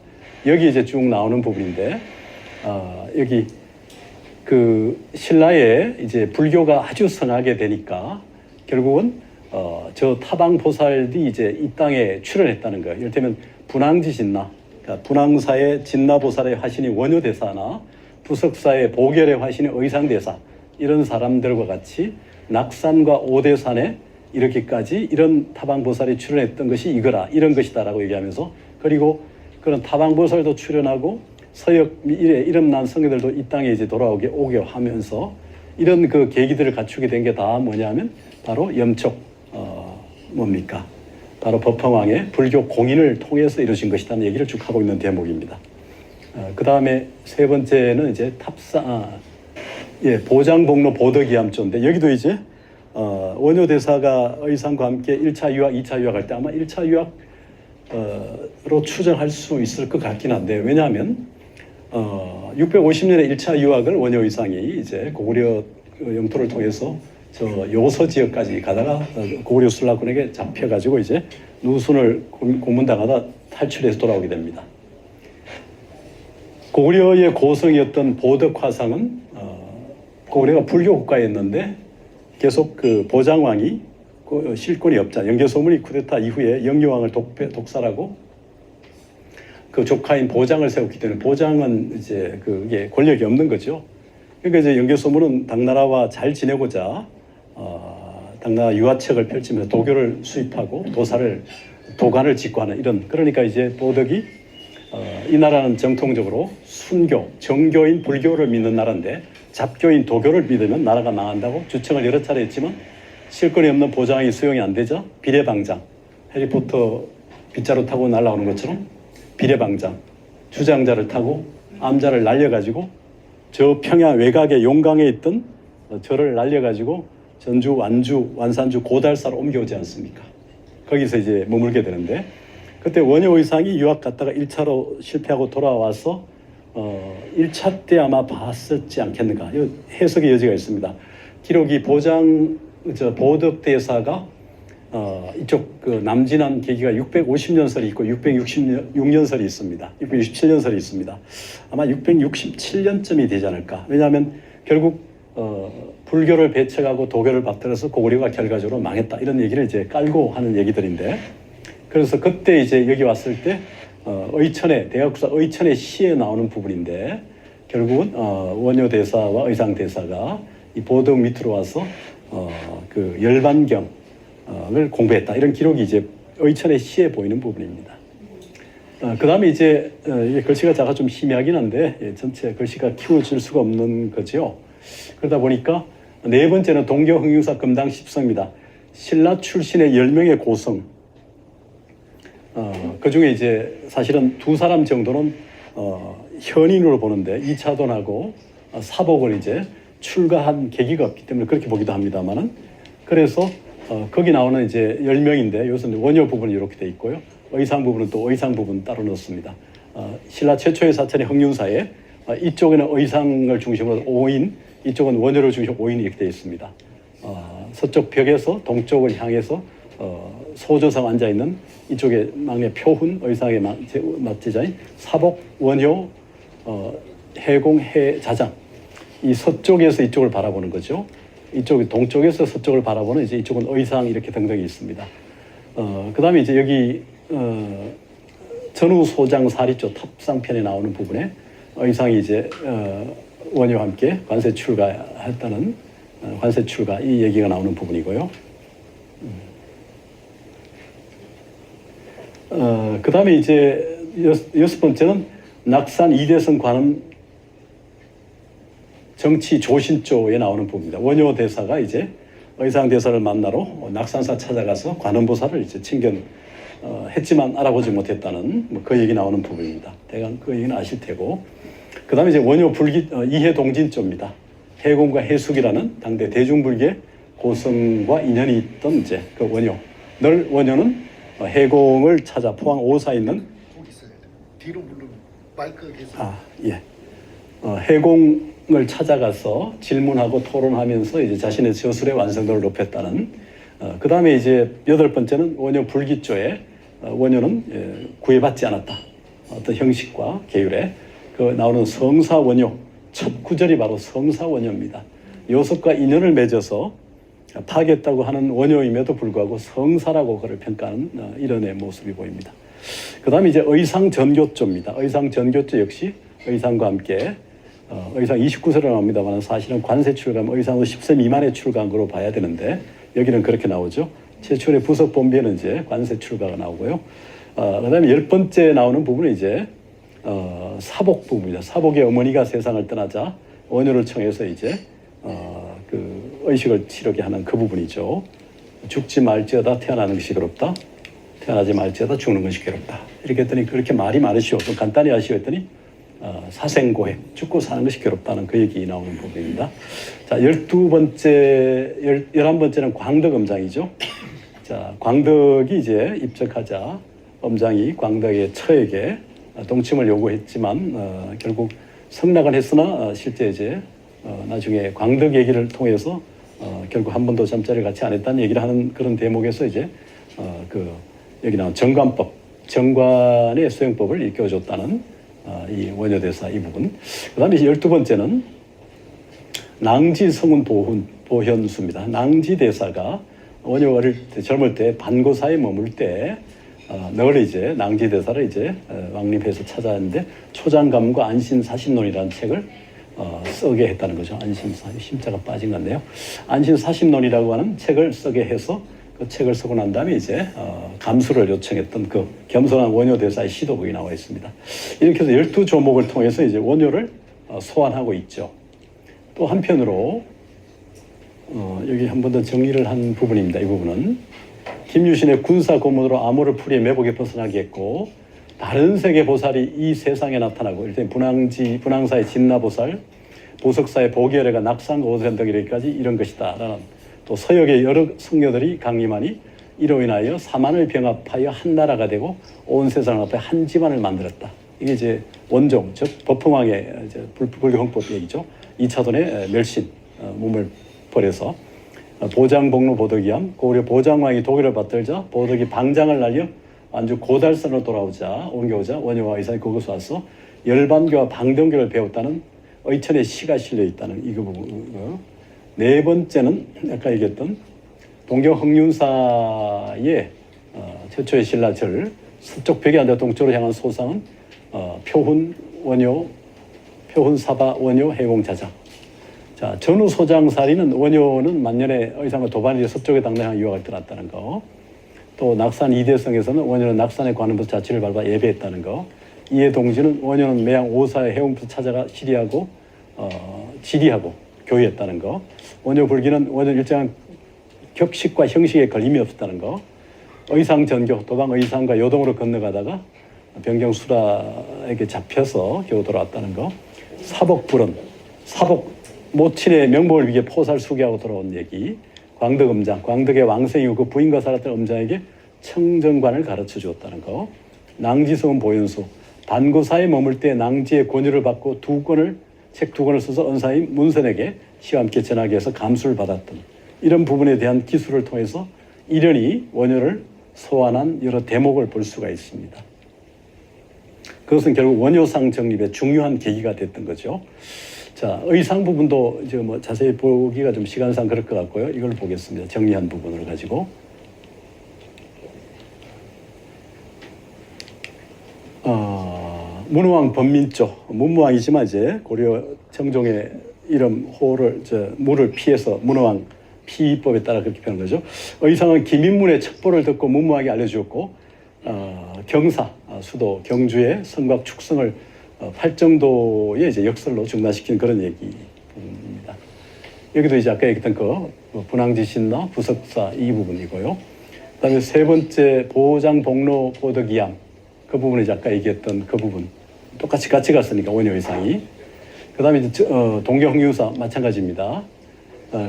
여기 이제 쭉 나오는 부분인데 여기 그 신라에 이제 불교가 아주 성하게 되니까 결국은 저 타방 보살이 이제 이 땅에 출현했다는 거예요. 이를테면 분황지 진나, 그러니까 분황사의 진나 보살의 화신이 원효 대사나 부석사의 보결의 화신이 의상 대사 이런 사람들과 같이 낙산과 오대산에 이렇게까지 이런 타방보살이 출연했던 것이 이거라 이런 것이다라고 얘기하면서 그리고 그런 타방보살도 출연하고 서역 이래 이름난 성녀들도 이 땅에 이제 오게 하면서 이런 그 계기들을 갖추게 된 게 다 뭐냐면 바로 염촉 뭡니까? 바로 법화왕의 불교 공인을 통해서 이루어진 것이라는 얘기를 쭉 하고 있는 대목입니다. 그 다음에 세 번째는 이제 보장복로 보덕이암조인데 여기도 이제 원효 대사가 의상과 함께 1차 유학, 2차 유학할 때 아마 1차 유학로 추정할 수 있을 것 같긴 한데 왜냐하면 650년에 1차 유학을 원효 의상이 이제 고구려 영토를 통해서 저 요서 지역까지 가다가 고구려 술라군에게 잡혀가지고 이제 누순을 고문당하다 탈출해서 돌아오게 됩니다. 고구려의 고성이었던 보덕화상은 고구려가 불교 국가였는데 계속 그 보장왕이 실권이 없자 영계소문이 쿠데타 이후에 영유왕을 독살하고 그 조카인 보장을 세웠기 때문에 보장은 이제 그게 권력이 없는 거죠. 그러니까 이제 영계소문은 당나라와 잘 지내고자 당나라 유화책을 펼치면서 도교를 수입하고 도관을 짓고 하는 이런 그러니까 이제 보덕이 이 나라는 정통적으로 순교, 정교인 불교를 믿는 나라인데 잡교인 도교를 믿으면 나라가 망한다고 주청을 여러 차례 했지만 실권이 없는 보장이 수용이 안 되자 비례방장, 해리포터 빗자루 타고 날아오는 것처럼 비례방장, 주장자를 타고 암자를 날려가지고 저 평야 외곽의 용강에 있던 절을 날려가지고 전주, 완주, 완산주, 고달사로 옮겨오지 않습니까? 거기서 이제 머물게 되는데 그때 원효 의상이 유학 갔다가 1차로 실패하고 돌아와서 1차 때 아마 봤었지 않겠는가 해석의 여지가 있습니다. 기록이 보덕 대사가 이쪽 그 남진한 계기가 650년설이 있고 666년설이 있습니다. 667년설이 있습니다. 아마 667년쯤이 되지 않을까. 왜냐하면 결국 불교를 배척하고 도교를 받들어서 고구려가 결과적으로 망했다. 이런 얘기를 이제 깔고 하는 얘기들인데 그래서 그때 이제 여기 왔을 때 의천의 대각국사 의천의 시에 나오는 부분인데 결국은 원효 대사와 의상 대사가 이 보덕 밑으로 와서 그 열반경을 공부했다 이런 기록이 이제 의천의 시에 보이는 부분입니다. 그 다음에 이제 이게 글씨가 작아 좀 희미하긴 한데 전체 글씨가 키워질 수가 없는 거죠. 그러다 보니까 네 번째는 동경흥유사 금당 10성입니다. 신라 출신의 10명의 고성. 그 중에 이제 사실은 두 사람 정도는 현인으로 보는데 이차돈하고 사복을 이제 출가한 계기가 없기 때문에 그렇게 보기도 합니다만은 그래서 거기 나오는 이제 10명인데 여기서는 원효 부분이 이렇게 돼 있고요. 의상 부분은 또 의상 부분 따로 넣습니다. 신라 최초의 사찰이 흥윤사에 이쪽에는 의상을 중심으로 5인, 이쪽은 원효를 중심으로 5인이 이렇게 돼 있습니다. 서쪽 벽에서 동쪽을 향해서 소조상 앉아 있는 이쪽에 막내 표훈 의상의 맞지자인 사복, 원효, 해공, 해자장 이 서쪽에서 이쪽을 바라보는 거죠. 이쪽 동쪽에서 서쪽을 바라보는 이제 이쪽은 의상 이렇게 등등이 있습니다. 그 다음에 이제 여기 전후소장 사리조 탑상편에 나오는 부분에 의상이 이제 원효와 함께 관세 출가했다는 관세 출가 이 얘기가 나오는 부분이고요. 그 다음에 이제 여섯 번째는 낙산 이대성 관음 정치 조신조에 나오는 부분입니다. 원효 대사가 이제 의상 대사를 만나러 낙산사 찾아가서 관음보살을 이제 했지만 알아보지 못했다는 그 얘기 나오는 부분입니다. 대강 그 얘기는 아실 테고. 그 다음에 이제 원효 불기 이해동진조입니다. 해공과 해숙이라는 당대 대중불교의 고성과 인연이 있던 이제 그 원효. 늘 원효는 해공을 찾아 포항 오사에 있는 뒤로 물르면 마이크 계속. 해공을 찾아가서 질문하고 토론하면서 이제 자신의 저술의 완성도를 높였다는. 그 다음에 이제 여덟 번째는 원효 불기조에 원효는 구애받지 않았다. 어떤 형식과 계율에 그 나오는 성사원효 첫 구절이 바로 성사원효입니다. 요섭과 인연을 맺어서 파겠다고 하는 원효임에도 불구하고 성사라고 그를 평가하는 이런 모습이 보입니다. 그 다음에 이제 의상전교조입니다. 의상전교조 역시 의상과 함께 의상 29세로 나옵니다만 사실은 관세 출가하면 의상으로 10세 미만의 출가한 거로 봐야 되는데 여기는 그렇게 나오죠. 최초의 부석 본비에는 이제 관세 출가가 나오고요. 그다음에 10번째 나오는 부분은 이제 사복 부분입니다. 사복의 어머니가 세상을 떠나자 원효를 청해서 이제 그 의식을 치르게 하는 그 부분이죠. 죽지 말지어다 태어나는 것이 괴롭다. 태어나지 말지어다 죽는 것이 괴롭다. 이렇게 했더니 그렇게 말이 많으시오. 좀 간단히 하시오 했더니 사생고해, 죽고 사는 것이 괴롭다는 그 얘기 나오는 부분입니다. 자, 11번째는 광덕엄장이죠. 자, 광덕이 이제 입적하자 엄장이 광덕의 처에게 동침을 요구했지만 결국 성낙은 했으나 실제 이제 나중에 광덕 얘기를 통해서 결국 한 번도 잠자리를 같이 안 했다는 얘기를 하는 그런 대목에서 이제 여기 나온 정관법, 정관의 수행법을 일깨워줬다는 이 원효대사 이 부분. 그 다음에 12번째는 낭지 성운 보현수입니다. 낭지대사가 원효 어릴 때, 젊을 때 반고사에 머물 때 늘 이제 낭지대사를 이제 왕립해서 찾아왔는데 초장감과 안신사신론이라는 책을 쓰게 했다는 거죠. 심자가 빠진 건데요. 안신사신론이라고 하는 책을 쓰게 해서 그 책을 쓰고 난 다음에 이제 감수를 요청했던 그 겸손한 원효대사의 시도 거기 나와 있습니다. 이렇게 해서 12조목을 통해서 이제 원효를 소환하고 있죠. 또 한편으로 여기 한 번 더 정리를 한 부분입니다. 이 부분은 김유신의 군사 고문으로 암호를 풀이해 매복에 벗어나게 했고 다른 세계 보살이 이 세상에 나타나고 일단 분황사의 진나보살, 보석사의 보결회가 낙상과 오세현 등 이르기까지 이런 것이다 라는 또 서역의 여러 성녀들이 강림하니 이로 인하여 사만을 병합하여 한 나라가 되고 온 세상을 합해 한 집안을 만들었다. 이게 이제 원종, 즉 법흥왕의 불교 형법 얘기죠. 2차돈의 멸신, 몸을 버려서 보장복로 보덕이함, 고구려 보장왕이 독일을 받들자 보덕이 방장을 날려 안주 고달선으로 옮겨오자 원효와 의상이 그곳에 와서 열반교와 방등교를 배웠다는 의천의 시가 실려 있다는 이 부분. 네 번째는 아까 얘기했던 동경 흥륜사의 최초의 신라절 서쪽 벽에 앉아 동쪽으로 향한 소상은 표훈 원효, 표훈 사바 원효 해공자장. 자, 전후 소장사리는 원효는 만년에 의상과 도반이 서쪽에 당당한 유학을 떠났다는 거. 또 낙산 이대성에서는 원효는 낙산에 관한 부 자취를 밟아 예배했다는 거. 이에 동지는 원효는 매양 오사의 해운부터 찾아가 지리하고 교의했다는 거. 원효 불기는 원효 일정한 격식과 형식에 걸림이 없었다는 거. 의상 전교, 도방 의상과 요동으로 건너가다가 병경수라에게 잡혀서 겨우 돌아왔다는 거. 사복불은 사복 모친의 명복을 위해 포살 수기하고 돌아온 얘기. 광덕엄장, 광덕의 왕생이고 그 부인과 살았던 엄장에게 청정관을 가르쳐 주었다는 거. 낭지성은 보현수, 반고사에 머물 때 낭지의 권유를 받고 책 두 권을 써서 은사인 문선에게 시와 함께 전하게 해서 감수를 받았던 이런 부분에 대한 기술을 통해서 이련이 원효를 소환한 여러 대목을 볼 수가 있습니다. 그것은 결국 원효상 정립의 중요한 계기가 됐던 거죠. 자, 의상 부분도 이제 뭐 자세히 보기가 좀 시간상 그럴 것 같고요. 이걸 보겠습니다. 정리한 부분을 가지고. 문왕 번민조, 문무왕이지만 이제 고려 정종의 이름 호를 무를 피해서 문왕 피법에 따라 그렇게 표현한 거죠. 의상은 김인문의 첩보를 듣고 문무왕이 알려주었고 경사 수도 경주의 성곽 축성을 팔정도의 이제 역설로 중단시킨 그런 얘기입니다. 여기도 이제 아까 얘기했던 분황지신나 부석사 이 부분이고요. 그다음에 세 번째 보장복로 보덕이양 그 부분이 이제 아까 얘기했던 그 부분 똑같이 같이 갔으니까 원효 의상이. 그다음에 이제 동경흥유사 마찬가지입니다.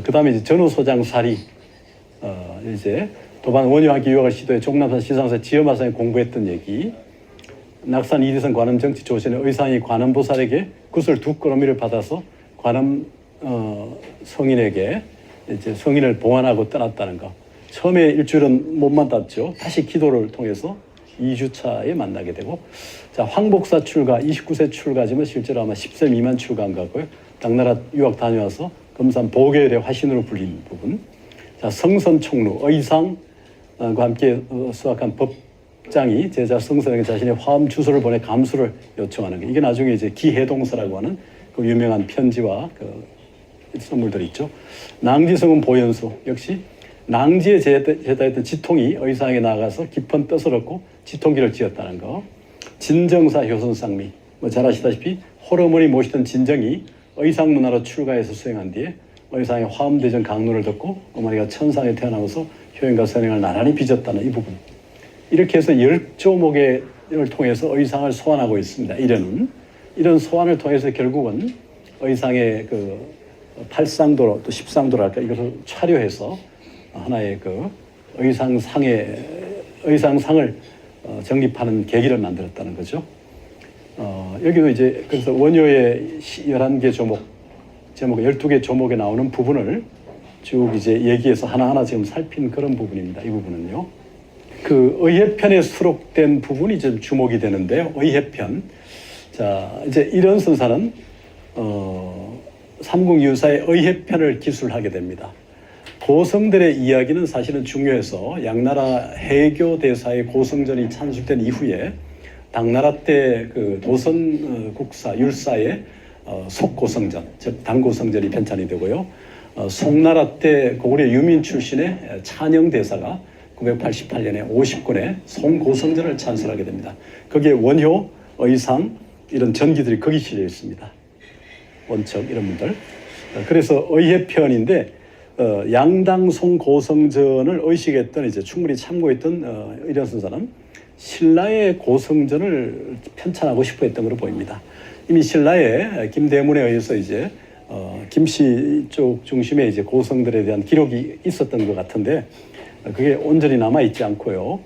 그다음에 이제 전후소장사리 이제 도반 원효하기 유학을 시도해 종남산 시상사 지엄화상에 공부했던 얘기. 낙산 이대성 관음 정치 조선의 의상이 관음보살에게 굿을 두 끌어미를 받아서 관음 성인에게 이제 성인을 봉안하고 떠났다는 거. 처음에 일주일은 못 만났죠. 다시 기도를 통해서 2주차에 만나게 되고, 자 황복사 출가 29세 출가지만 실제로 아마 10세 미만 출가한 것 같고요. 당나라 유학 다녀와서 금산 보결의 화신으로 불린 부분. 자 성선총루 의상과 함께 수학한 법장이 제자 성선에게 자신의 화음 주소를 보내 감수를 요청하는 게 이게 나중에 이제 기해동서라고 하는 그 유명한 편지와 그 선물들이 있죠. 낭지성은 보현수 역시 낭지에 제다했던 지통이 의상에 나가서 깊은 뜻을 얻고 지통기를 지었다는 거. 진정사 효선상미. 뭐 잘 아시다시피 호르몬이 모시던 진정이 의상 문화로 출가해서 수행한 뒤에 의상의 화엄대전 강론을 듣고 어머니가 천상에 태어나면서 효행과 선행을 나란히 빚었다는 이 부분. 이렇게 해서 10조목을 통해서 의상을 소환하고 있습니다. 이런 소환을 통해서 결국은 의상의 그 8상도로 또 10상도로 할까 이것을 차려해서 하나의 그 의상상을 정립하는 계기를 만들었다는 거죠. 여기도 이제 그래서 원효의 11개 제목 12개 조목에 나오는 부분을 쭉 이제 얘기해서 하나하나 지금 살핀 그런 부분입니다. 이 부분은요. 그 의회편에 수록된 부분이 좀 주목이 되는데요. 의회편. 자, 이제 이런 선사는 삼국유사의 의회편을 기술하게 됩니다. 고성들의 이야기는 사실은 중요해서 양나라 해교 대사의 고성전이 찬술된 이후에 당나라 때 그 도선 국사 율사의 속고성전, 즉 당고성전이 편찬이 되고요. 송나라 때 고구려 유민 출신의 찬영 대사가 988년에 50권의 송고성전을 찬설하게 됩니다. 거기에 원효, 의상 이런 전기들이 거기 실려 있습니다. 원척 이런 분들. 그래서 의회편인데 양당 송고성전을 의식했던 이제 충분히 참고했던 이런 선사는 신라의 고성전을 편찬하고 싶어했던 것으로 보입니다. 이미 신라의 김대문에 의해서 이제 김씨 쪽 중심의 이제 고성들에 대한 기록이 있었던 것 같은데 그게 온전히 남아 있지 않고요.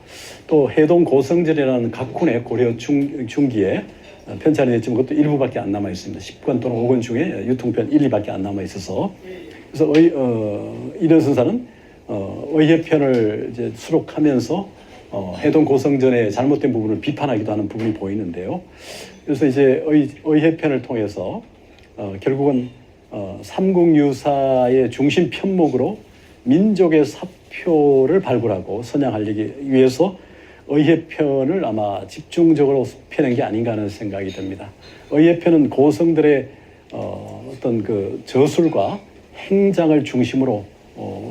또 해동 고성전이라는 각훈의 고려 중기에 편찬이 됐지만 그것도 일부밖에 안 남아 있습니다. 10권 또는 5권 중에 유통편 1, 2밖에 안 남아 있어서 그래서 이런 선사는 의회편을 이제 수록하면서 해동 고성전의 잘못된 부분을 비판하기도 하는 부분이 보이는데요. 그래서 이제 의회편을 통해서 결국은 삼국유사의 중심 편목으로 민족의 사표를 발굴하고 선양하기 위해서 의회편을 아마 집중적으로 펴낸 게 아닌가 하는 생각이 듭니다. 의회편은 고성들의 어떤 그 저술과 행장을 중심으로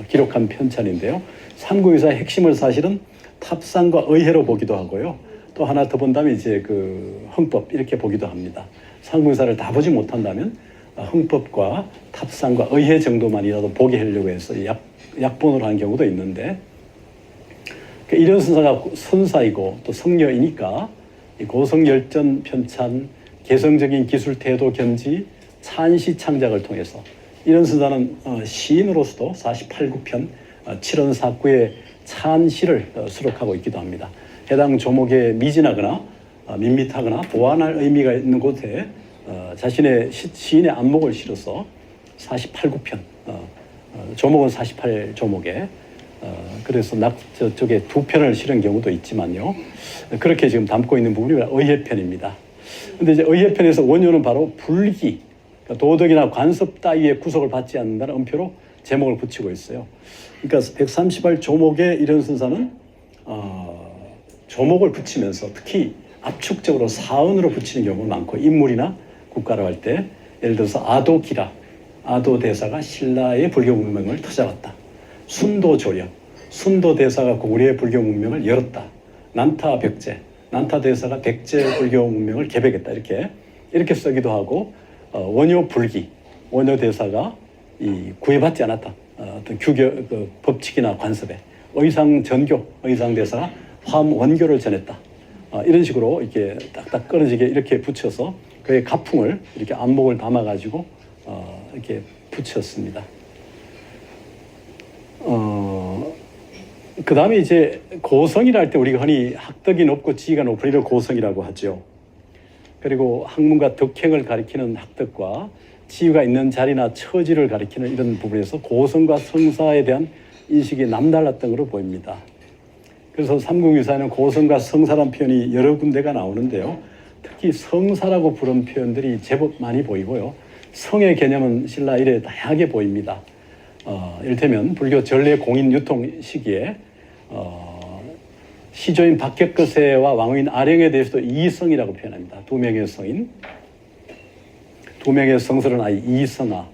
기록한 편찬인데요. 삼국유사의 핵심을 사실은 탑상과 의회로 보기도 하고요. 또 하나 더 본다면 이제 그 흥법 이렇게 보기도 합니다. 삼국유사를 다 보지 못한다면 흥법과 탑상과 의회 정도만이라도 보게 하려고 해서 약본으로 하는 경우도 있는데 이런 선사이고 또 성녀이니까 고성열전 편찬, 개성적인 기술 태도 견지, 찬시 창작을 통해서 이런 선사는 시인으로서도 48구편 7원사구의 찬시를 수록하고 있기도 합니다. 해당 조목에 미진하거나 밋밋하거나 보완할 의미가 있는 곳에 자신의 시인의 안목을 실어서 48구편 조목은 48조목에 그래서 저쪽에 2편을 실은 경우도 있지만요. 그렇게 지금 담고 있는 부분이 의회편입니다. 그런데 이제 의회편에서 원효는 바로 불기, 그러니까 도덕이나 관습 따위의 구속을 받지 않는다는 음표로 제목을 붙이고 있어요. 그러니까 138 조목의 이런 선사는 조목을 붙이면서 특히 압축적으로 사언으로 붙이는 경우가 많고 인물이나 국가를 할 때 예를 들어서 아도기라, 아도 대사가 신라의 불교 문명을 터잡았다. 순도 조력, 순도 대사가 고구려의 불교 문명을 열었다. 난타 백제, 난타 대사가 백제 불교 문명을 개백했다. 이렇게 쓰기도 하고 원효 불기, 원효 대사가 구애받지 않았다. 어떤 규교, 법칙이나 관습에 의상 전교, 의상 대사가 화엄 원교를 전했다. 이런 식으로 이렇게 딱딱 끊어지게 이렇게 붙여서 그의 가풍을 이렇게 안목을 담아가지고 이렇게 붙였습니다. 그 다음에 이제 고성이라 할 때 우리가 흔히 학덕이 높고 지위가 높은 이를 고성이라고 하죠. 그리고 학문과 덕행을 가리키는 학덕과 지위가 있는 자리나 처지를 가리키는 이런 부분에서 고성과 성사에 대한 인식이 남달랐던 것으로 보입니다. 그래서 삼국유사에는 고성과 성사라는 표현이 여러 군데가 나오는데요. 특히 성사라고 부른 표현들이 제법 많이 보이고요. 성의 개념은 신라 이래 다양하게 보입니다. 이를테면 불교 전래 공인 유통 시기에 시조인 박격거세와 왕인 아령에 대해서도 이성이라고 표현합니다. 두 명의 성인, 두 명의 성스러운 아이 이성아,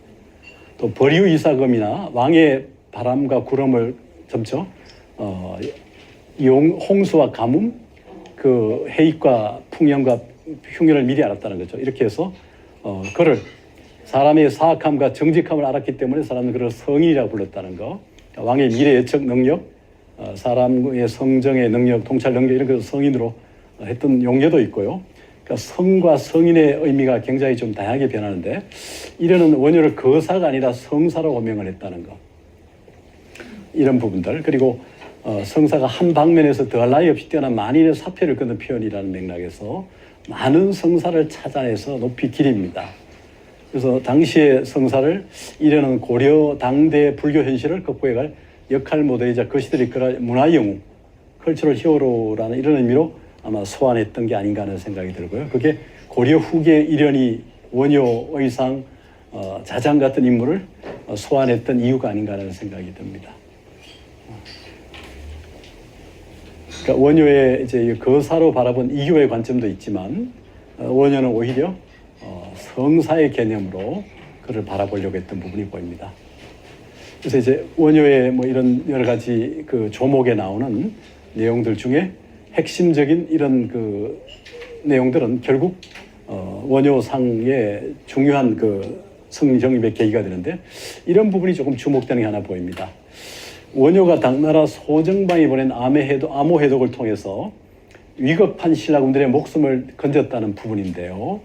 또 버류 이사금이나 왕의 바람과 구름을 점쳐 홍수와 가뭄, 그 해익과 풍년과 흉년을 미리 알았다는 거죠. 이렇게 해서 그를 사람의 사악함과 정직함을 알았기 때문에 사람은 그를 성인이라고 불렀다는 거. 왕의 미래 예측 능력, 사람의 성정의 능력, 통찰 능력 이런 걸 성인으로 했던 용례도 있고요. 그러니까 성과 성인의 의미가 굉장히 좀 다양하게 변하는데 이래는 원효를 거사가 아니라 성사로 호명을 했다는 거. 이런 부분들. 그리고 성사가 한 방면에서 더할 나위 없이 뛰어난 만인의 사표를 끊는 표현이라는 맥락에서 많은 성사를 찾아내서 높이 기립니다. 그래서 당시의 성사를 이래는 고려 당대 불교 현실을 극복해갈 역할 모델이자 그 시대를 이끌어 문화 영웅, 컬처럴 히어로라는 이런 의미로 아마 소환했던 게 아닌가 하는 생각이 들고요. 그게 고려 후기의 일련이 원효, 의상, 자장 같은 인물을 소환했던 이유가 아닌가 하는 생각이 듭니다. 그러니까 원효의 이제 거사로 바라본 이교의 관점도 있지만 원효는 오히려 성사의 개념으로 그를 바라보려고 했던 부분이 보입니다. 그래서 이제 원효의 뭐 이런 여러 가지 그 조목에 나오는 내용들 중에 핵심적인 이런 그 내용들은 결국 원효상의 중요한 그 승리 정립의 계기가 되는데 이런 부분이 조금 주목되는 게 하나 보입니다. 원효가 당나라 소정방이 보낸 암호 해독을 통해서 위급한 신라군들의 목숨을 건졌다는 부분인데요.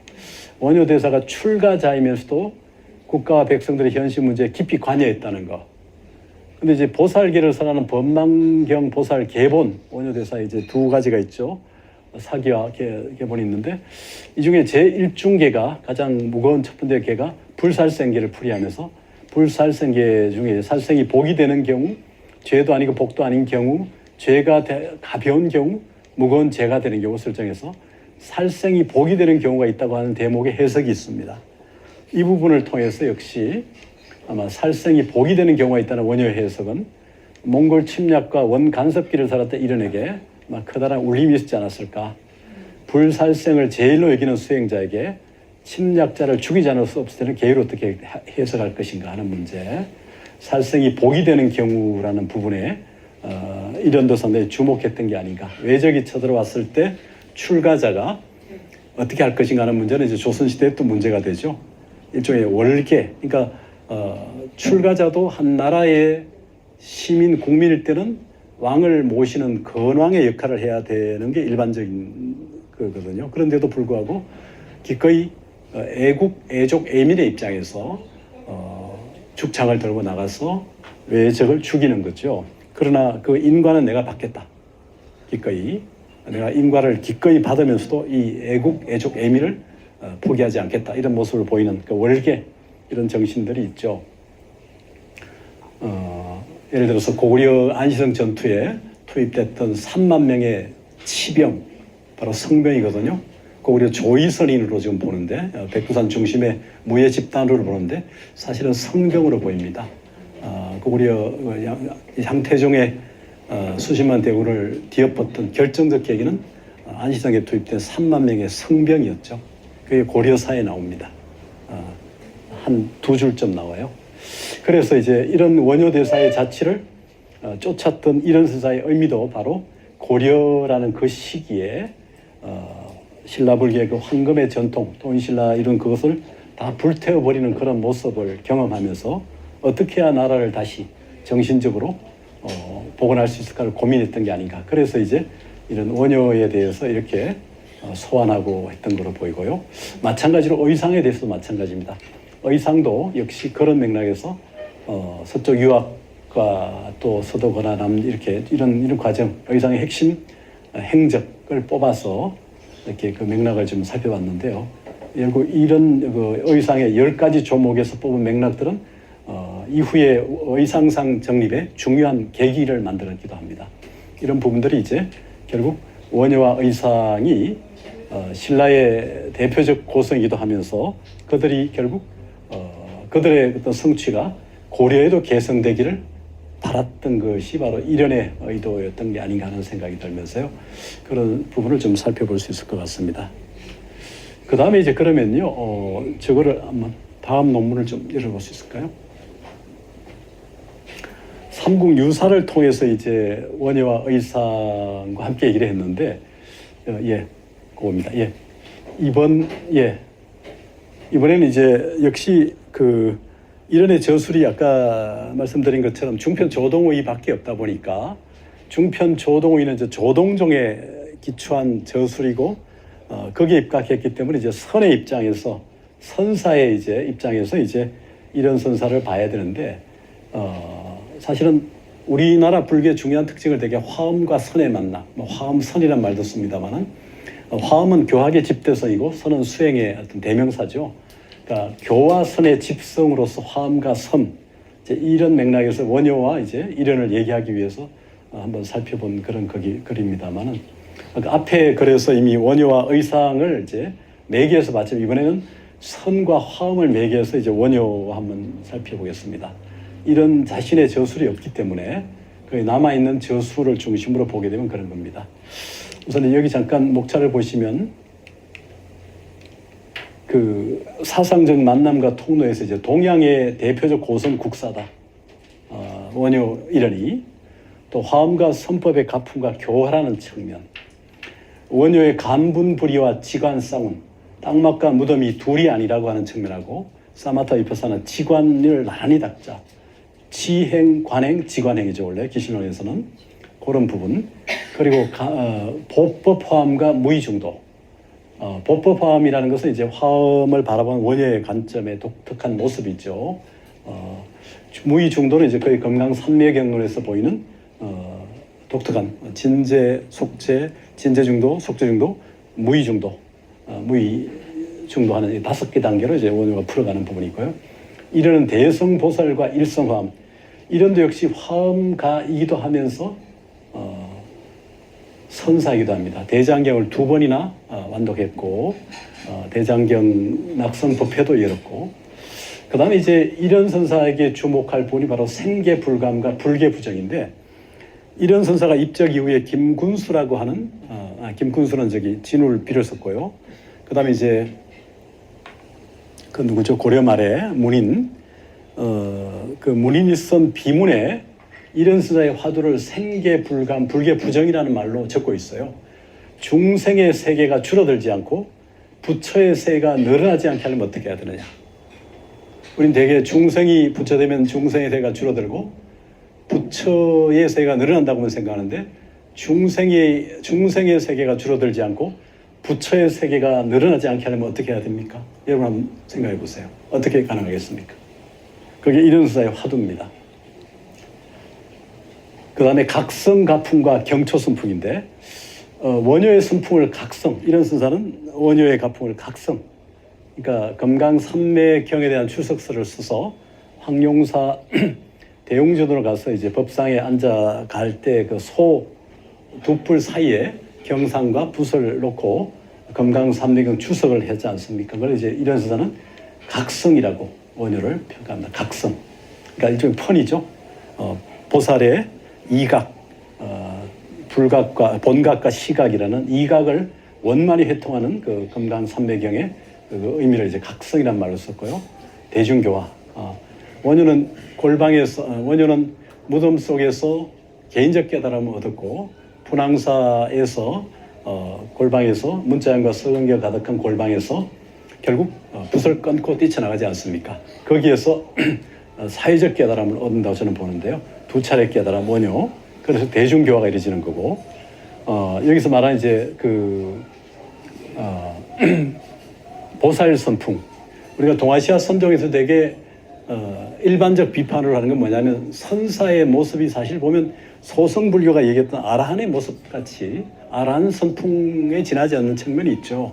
원효 대사가 출가자이면서도 국가와 백성들의 현실 문제에 깊이 관여했다는 거. 근데 이제 보살계를 설하는 법망경 보살 계본, 원효 대사에 이제 두 가지가 있죠. 사기와 계본이 있는데 이 중에 제1중계가 가장 무거운 첫 번째 계가 불살생계를 풀이하면서 불살생계 중에 살생이 복이 되는 경우, 죄도 아니고 복도 아닌 경우, 죄가 가벼운 경우, 무거운 죄가 되는 경우 설정해서 살생이 복이 되는 경우가 있다고 하는 대목의 해석이 있습니다. 이 부분을 통해서 역시 아마 살생이 복이 되는 경우가 있다는 원효의 해석은 몽골 침략과 원간섭기를 살았던 이른에게 커다란 울림이 있지 않았을까. 불살생을 제일로 여기는 수행자에게 침략자를 죽이지 않을 수 없을 때는 계율 어떻게 해석할 것인가 하는 문제. 살생이 복이 되는 경우라는 부분에 이런도 상당히 주목했던 게 아닌가. 외적이 쳐들어왔을 때 출가자가 어떻게 할 것인가 하는 문제는 이제 조선시대에 또 문제가 되죠. 일종의 월계, 그러니까 출가자도 한 나라의 시민, 국민일 때는 왕을 모시는 건왕의 역할을 해야 되는 게 일반적인 거거든요. 그런데도 불구하고 기꺼이 애국, 애족, 애민의 입장에서 죽창을 들고 나가서 외적을 죽이는 거죠. 그러나 그 인과는 내가 받겠다. 기꺼이. 내가 인과를 기꺼이 받으면서도 이 애국, 애족, 애민을 포기하지 않겠다. 이런 모습을 보이는 그 월계 이런 정신들이 있죠. 예를 들어서 고구려 안시성 전투에 투입됐던 3만 명의 치병, 바로 성병이거든요. 고구려 조이선인으로 지금 보는데 백두산 중심의 무예 집단으로 보는데 사실은 성병으로 보입니다. 고구려 향태종의 수십만 대군을 뒤엎었던 결정적 계기는 안시성에 투입된 3만 명의 성병이었죠. 그게 고려사에 나옵니다. 한 두 줄쯤 나와요. 그래서 이제 이런 원효대사의 자취를 쫓았던 이런 선사의 의미도 바로 고려라는 그 시기에 신라불교의 그 황금의 전통, 돈신라 이런 그것을 다 불태워버리는 그런 모습을 경험하면서 어떻게 해야 나라를 다시 정신적으로 복원할 수 있을까를 고민했던 게 아닌가. 그래서 이제 이런 원효에 대해서 이렇게 소환하고 했던 걸로 보이고요. 마찬가지로 의상에 대해서도 마찬가지입니다. 의상도 역시 그런 맥락에서 서쪽 유학과 또 서도 건화남 이렇게 이런 과정, 의상의 핵심 행적을 뽑아서 이렇게 그 맥락을 좀 살펴봤는데요. 결국 이런 그 의상의 10가지 조목에서 뽑은 맥락들은 이후에 의상상 정립에 중요한 계기를 만들었기도 합니다. 이런 부분들이 이제 결국 원효와 의상이 신라의 대표적 고성이기도 하면서 그들이 결국 그들의 어떤 성취가 고려에도 개성되기를 바랐던 것이 바로 일련의 의도였던 게 아닌가 하는 생각이 들면서요. 그런 부분을 좀 살펴볼 수 있을 것 같습니다. 그 다음에 이제 그러면요, 저거를 한번 다음 논문을 좀 열어볼 수 있을까요? 삼국 유사를 통해서 이제 원효와 의상과 함께 얘기를 했는데, 예, 그겁니다. 예, 이번에는 이제 역시 그 이런의 저술이 아까 말씀드린 것처럼 중편 조동의밖에 없다 보니까 중편 조동의는 이제 조동종에 기초한 저술이고 거기에 입각했기 때문에 이제 선의 입장에서 선사의 이제 입장에서 이제 이런 선사를 봐야 되는데 사실은 우리나라 불교의 중요한 특징을 되게 화엄과 선의 만남, 화엄선이란 말도 씁니다만은 화엄은 교학의 집대성이고 선은 수행의 어떤 대명사죠. 그러니까 교와 선의 집성으로서 화엄과 선 이제 이런 맥락에서 원효와 이제 이련을 얘기하기 위해서 한번 살펴본 그런 글입니다만은 그러니까 앞에 그래서 이미 원효와 의상을 이제 매개해서 봤지만 이번에는 선과 화엄을 매개해서 이제 원효와 한번 살펴보겠습니다. 이런 자신의 저술이 없기 때문에 그 남아있는 저술을 중심으로 보게 되면 그런 겁니다. 우선 여기 잠깐 목차를 보시면 그 사상적 만남과 통로에서 이제 동양의 대표적 고선 국사다. 원효 이련이 또 화엄과 선법의 가품과 교화라는 측면, 원효의 간분불의와 지관싸움, 땅막과 무덤이 둘이 아니라고 하는 측면하고 사마타 위파사는 지관을 나란히 닦자. 지행, 관행, 지관행이죠. 원래 기신론에서는 그런 부분. 그리고 보법 화엄과 무의중도. 보법 화엄이라는 것은 이제 화엄을 바라보는 원효의 관점의 독특한 모습이죠. 무의중도는 이제 거의 금강산매경론에서 보이는 독특한 진제, 속제, 진제중도, 속제중도, 무의중도, 무의중도하는 5개 단계로 이제 원효가 풀어가는 부분이고요. 이러는 대성보살과 일성화엄, 이런도 역시 화엄가이기도 하면서 선사이기도 합니다. 대장경을 2번이나 완독했고 대장경 낙성법회도 열었고 그 다음에 이제 이런 선사에게 주목할 부분이 바로 생계불감과 불계부정인데 이런 선사가 입적 이후에 김군수라고 하는 김군수는 저기 진울 비를 썼고요. 그 다음에 이제 그 누구죠? 고려 말에 문인 그 문인이 쓴 비문에 이런 선사의 화두를 생계불감, 불계부정이라는 말로 적고 있어요. 중생의 세계가 줄어들지 않고 부처의 세계가 늘어나지 않게 하려면 어떻게 해야 되느냐. 우린 대개 중생이 부처되면 중생의 세계가 줄어들고 부처의 세계가 늘어난다고만 생각하는데 중생의 세계가 줄어들지 않고 부처의 세계가 늘어나지 않게 하려면 어떻게 해야 됩니까? 여러분 한번 생각해 보세요. 어떻게 가능하겠습니까? 그게 이런 선사의 화두입니다. 그 다음에 각성가품과 경초선풍인데 원효의 선풍을 각성, 이런 선사는 원효의 가품을 각성, 그러니까 금강산매경에 대한 출석서를 써서 황룡사 대웅전으로 가서 이제 법상에 앉아 갈 때 그 소 두 뿔 사이에 경상과 붓을 놓고 금강산매경 출석을 하지 않습니까? 그걸 이제 이런 선사는 각성이라고 원효를 평가합니다. 각성, 그러니까 일종의 펀이죠. 보살의 이각, 불각과 본각과 시각이라는 이각을 원만히 회통하는 그 금강산매경의 그 의미를 이제 각성이라는 말로 썼고요. 대중교화. 원효는 원효는 무덤 속에서 개인적 깨달음을 얻었고 분황사에서 골방에서 문자양과 서경계가 가득한 골방에서 결국 붓을 끊고 뛰쳐나가지 않습니까? 거기에서 사회적 깨달음을 얻는다고 저는 보는데요. 2차례 깨달음 원효. 그래서 대중교화가 이루어지는 거고 여기서 말하는 이제 그 보살 선풍. 우리가 동아시아 선종에서 되게 일반적 비판을 하는 건 뭐냐면 선사의 모습이 사실 보면 소성불교가 얘기했던 아라한의 모습같이 아라한 선풍에 지나지 않는 측면이 있죠.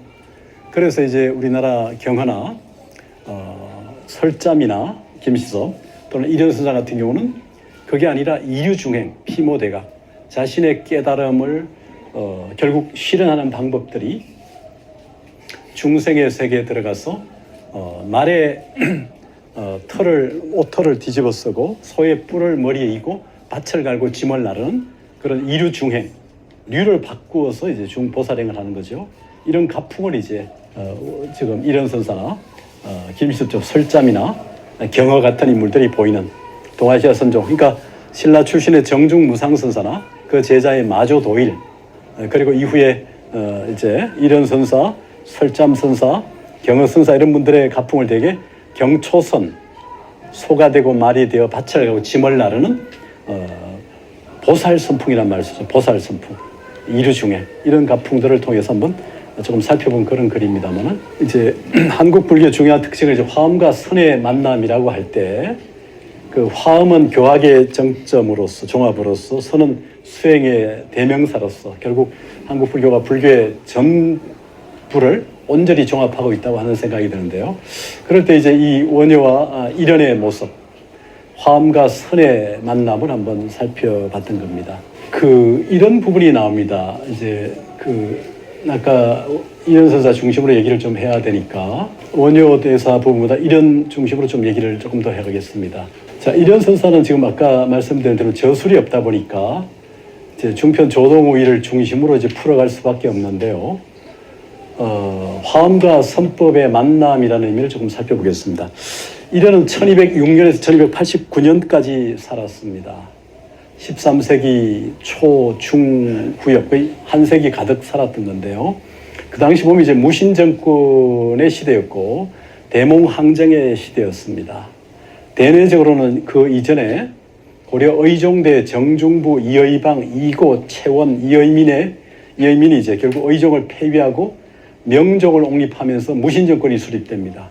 그래서 이제 우리나라 경하나 설잠이나 김시섭 또는 이련 선사 같은 경우는 그게 아니라 이류중행, 피모대각, 자신의 깨달음을 결국 실현하는 방법들이 중생의 세계에 들어가서 말의 옷털을 뒤집어 쓰고 소의 뿔을 머리에 이고 밭을 갈고 짐을 나르는 그런 이류중행, 류를 바꾸어서 이제 중보살행을 하는 거죠. 이런 가풍을 이제 지금 이런 선사나 김시섭 쪽 설잠이나 경허 같은 인물들이 보이는 동아시아 선종, 그러니까 신라 출신의 정중 무상선사나 그 제자의 마조 도일, 그리고 이후에 이제 일현선사, 설잠선사, 경허선사 이런 분들의 가풍을 대개 경초선, 소가 되고 말이 되어 밭을 가고 짐을 나르는 보살선풍이란 말을 쓰죠. 보살선풍. 이류 중에 이런 가풍들을 통해서 한번 조금 살펴본 그런 글입니다만은, 이제 한국 불교의 중요한 특징을 이제 화엄과 선의 만남이라고 할 때, 그 화엄은 교학의 정점으로서, 종합으로서, 선은 수행의 대명사로서 결국 한국 불교가 불교의 전부를 온전히 종합하고 있다고 하는 생각이 드는데요. 그럴 때 이제 이 원효와 일현의 모습, 화엄과 선의 만남을 한번 살펴봤던 겁니다. 이런 부분이 나옵니다. 이제 아까 일현선사 중심으로 얘기를 좀 해야 되니까 원효 대사 부분보다 일현 중심으로 좀 얘기를 조금 더 해보겠습니다. 자, 일현선사는 지금 아까 말씀드린 대로 저술이 없다 보니까 이제 중편 조동우의를 중심으로 이제 풀어갈 수밖에 없는데요. 화엄과 선법의 만남이라는 의미를 조금 살펴보겠습니다. 일현은 1206년에서 1289년까지 살았습니다. 13세기 초, 중, 후엽 거의 한 세기 가득 살았던 건데요. 그 당시 보면 이제 무신정권의 시대였고 대몽항쟁의 시대였습니다. 대내적으로는 그 이전에 고려 의종대 정중부 이의방 이고 채원 이의민이 이제 결국 의종을 폐위하고 명종을 옹립하면서 무신정권이 수립됩니다.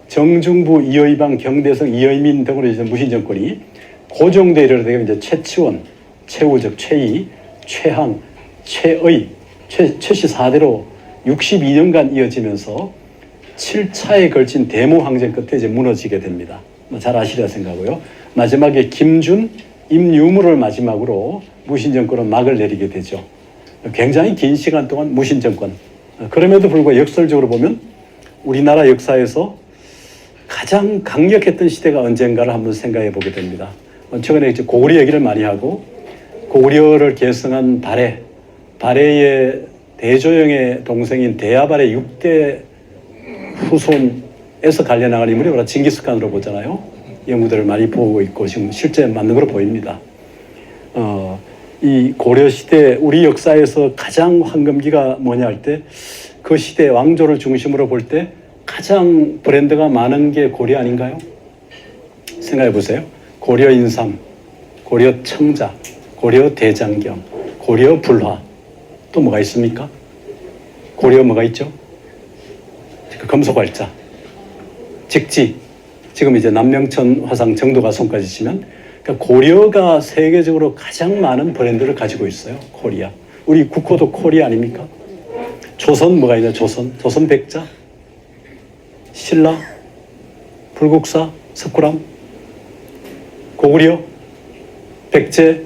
정중부 이의방 경대성 이의민 등으로 이제 무신정권이 고종대에 이르게 이제 최치원, 최우적, 최이, 최항, 최의, 최씨 4대로 62년간 이어지면서 7차에 걸친 대모항쟁 끝에 이제 무너지게 됩니다. 잘 아시리라 생각하고요. 마지막에 김준, 임유무를 마지막으로 무신정권은 막을 내리게 되죠. 굉장히 긴 시간 동안 무신정권. 그럼에도 불구하고 역설적으로 보면 우리나라 역사에서 가장 강력했던 시대가 언젠가를 한번 생각해 보게 됩니다. 최근에 이제 고구려 얘기를 많이 하고, 고구려를 계승한 발해의 대조영의 동생인 대야발의 6대 후손에서 관련한 인물이 바로 징기스칸으로 보잖아요. 연구들을 많이 보고 있고 지금 실제 맞는 걸로 보입니다. 이 고려 시대 우리 역사에서 가장 황금기가 뭐냐 할 때, 그 시대 왕조를 중심으로 볼 때 가장 브랜드가 많은 게 고려 아닌가요? 생각해 보세요. 고려 인삼, 고려 청자, 고려 대장경, 고려 불화, 또 뭐가 있습니까? 고려 뭐가 있죠? 금속활자, 직지, 지금 이제 남명천 화상 정도가 손까지 치면, 그러니까 고려가 세계적으로 가장 많은 브랜드를 가지고 있어요. 코리아. 우리 국호도 코리아 아닙니까? 조선 뭐가 있냐? 조선 백자, 신라, 불국사, 석굴암, 고구려, 백제,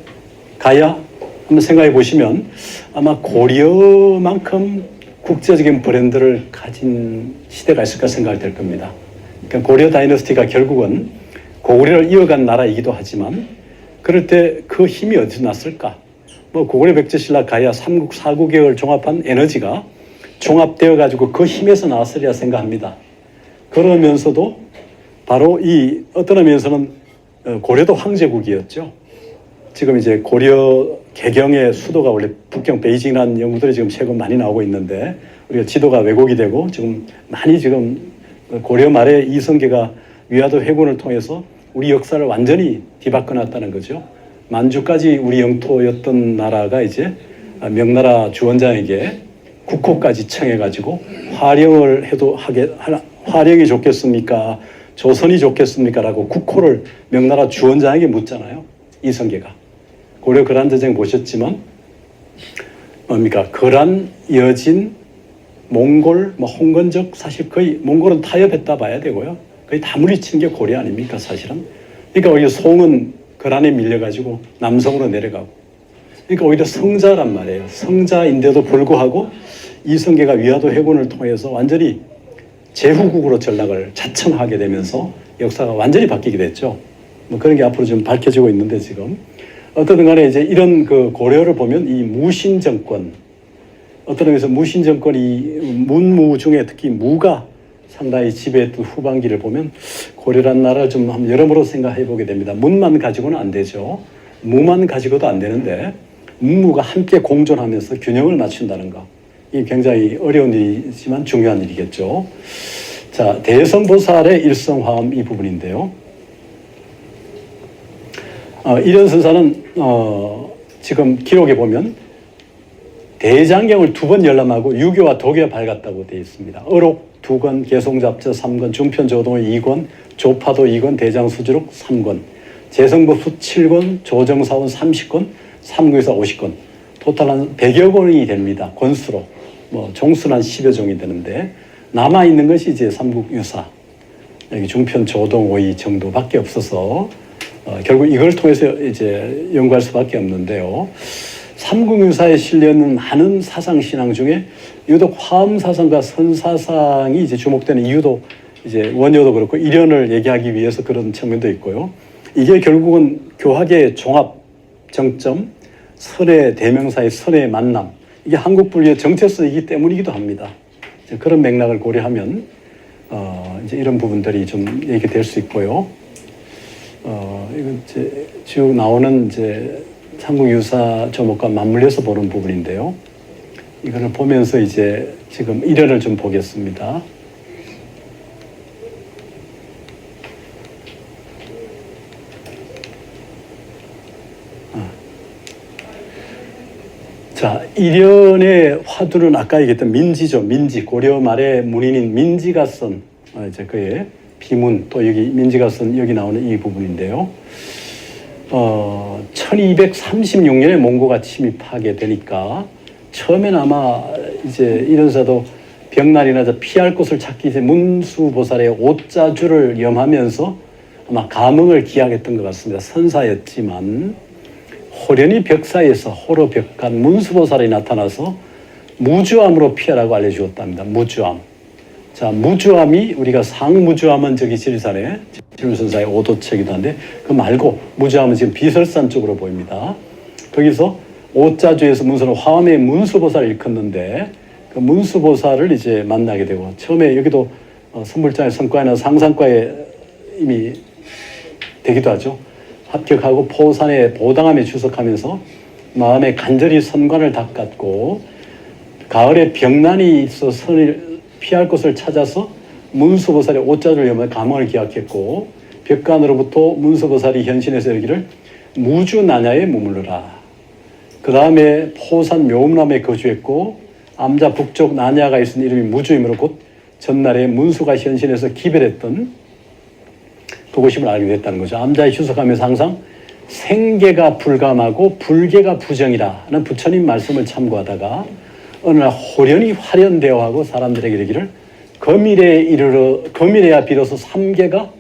가야 한번 생각해 보시면 아마 고려만큼 국제적인 브랜드를 가진 시대가 있을까 생각이 될 겁니다. 그러니까 고려 다이너스티가 결국은 고구려를 이어간 나라이기도 하지만, 그럴 때 그 힘이 어디서 났을까? 고구려, 백제, 신라, 가야 3국 4국을 종합한 에너지가 종합되어 가지고 그 힘에서 나왔으리라 생각합니다. 그러면서도 바로 이 어떤 의미에서는 고려도 황제국이었죠. 지금 이제 고려 개경의 수도가 원래 북경 베이징이라는 연구들이 지금 최근 많이 나오고 있는데, 우리가 지도가 왜곡이 되고 지금 많이 지금 고려 말에 이성계가 위화도 회군을 통해서 우리 역사를 완전히 뒤바꿔 놨다는 거죠. 만주까지 우리 영토였던 나라가 이제 명나라 주원장에게 국호까지 청해가지고 활용을 해도 활용이 좋겠습니까? 조선이 좋겠습니까? 라고 국호를 명나라 주원장에게 묻잖아요. 이성계가. 고려 거란전쟁 보셨지만 뭡니까? 거란, 여진, 몽골, 홍건적, 사실 거의 몽골은 타협했다 봐야 되고요. 거의 다 물리친 게 고려 아닙니까, 사실은? 그러니까 오히려 송은 거란에 밀려가지고 남성으로 내려가고, 그러니까 오히려 성자란 말이에요. 성자인데도 불구하고 이성계가 위화도 회군을 통해서 완전히 제후국으로 전락을 자청하게 되면서 역사가 완전히 바뀌게 됐죠. 그런 게 앞으로 좀 밝혀지고 있는데, 지금 어떻든 간에 이제 이런 그 고려를 보면 이 무신정권, 어떤 의미에서 무신정권이 문무 중에 특히 무가 상당히 지배했던 후반기를 보면 고려란 나라를 좀 여러모로 생각해 보게 됩니다. 문만 가지고는 안 되죠. 무만 가지고도 안 되는데 문무가 함께 공존하면서 균형을 맞춘다는 거. 이 굉장히 어려운 일이지만 중요한 일이겠죠. 자, 대성보살의 일성화엄 이 부분인데요. 일현선사는 지금 기록에 보면 대장경을 2번 열람하고 유교와 도교에 밝았다고 되어 있습니다. 어록 2권, 개송잡저 3권, 중편조동의 2권, 조파도 2권, 대장수지록 3권, 재성법수 7권, 조정사원 30권, 삼구유사 50권, 토탈 한 100여 권이 됩니다. 권수로. 종수는 한 10여 종이 되는데, 남아있는 것이 이제 삼국유사, 여기 중편 조동 오이 정도밖에 없어서, 결국 이걸 통해서 이제 연구할 수밖에 없는데요. 삼국유사에 실려있는 많은 사상신앙 중에 유독 화엄사상과 선사상이 이제 주목되는 이유도 이제 원효도 그렇고 일현을 얘기하기 위해서 그런 측면도 있고요. 이게 결국은 교학의 종합 정점, 선의 대명사의 선의 만남, 이게 한국 분리의 정체성이기 때문이기도 합니다. 이제 그런 맥락을 고려하면 이제 이런 부분들이 좀 얘기될 수 있고요. 이거 이제 쭉 나오는 이제 삼국유사 조목과 맞물려서 보는 부분인데요. 이거를 보면서 이제 지금 일현을 좀 보겠습니다. 자, 일현의 화두는 아까 얘기했던 민지죠. 민지, 고려 말의 문인인 민지가 쓴 이제 그의 비문, 또 여기 민지가 쓴 여기 나오는 이 부분인데요. 1236년에 몽고가 침입하게 되니까 처음엔 아마 이제 일현사도 벽난이나 피할 곳을 찾기 위해 문수보살의 오자주를 염하면서 아마 감흥을 기약했던 것 같습니다. 선사였지만 호련히 벽 사이에서 호로 벽간 문수보살이 나타나서 무주암으로 피하라고 알려주었답니다. 무주암. 자, 무주암이 우리가 상무주암은 저기 지리산에 지루선사의 오도체이기도 한데 그 말고 무주암은 지금 비설산 쪽으로 보입니다. 거기서 오자주에서 문수는 화엄의 문수보살을 일컫는데 그 문수보살을 이제 만나게 되고 처음에 여기도 선불장의 성과나 상상과에 이미 되기도 하죠. 합격하고 포산의 보당함에 주석하면서 마음에 간절히 선관을 닦았고 가을에 병난이 있어 선을 피할 곳을 찾아서 문수보살의 오자주를 염해 감흥을 기약했고 벽간으로부터 문수보살이 현신해서 이르기를 무주나냐에 머물러라. 그 다음에 포산 묘음람에 거주했고 암자 북쪽 나냐가 있은 이름이 무주이므로 곧 전날에 문수가 현신해서 기별했던 그곳임을 알게 됐다는 거죠. 암자에 휴석하면서 항상 생계가 불감하고 불계가 부정이라는 부처님 말씀을 참고하다가 어느 날 호련히 화련대어하고 사람들에게 이르기를 거미래야 비로소 삼계가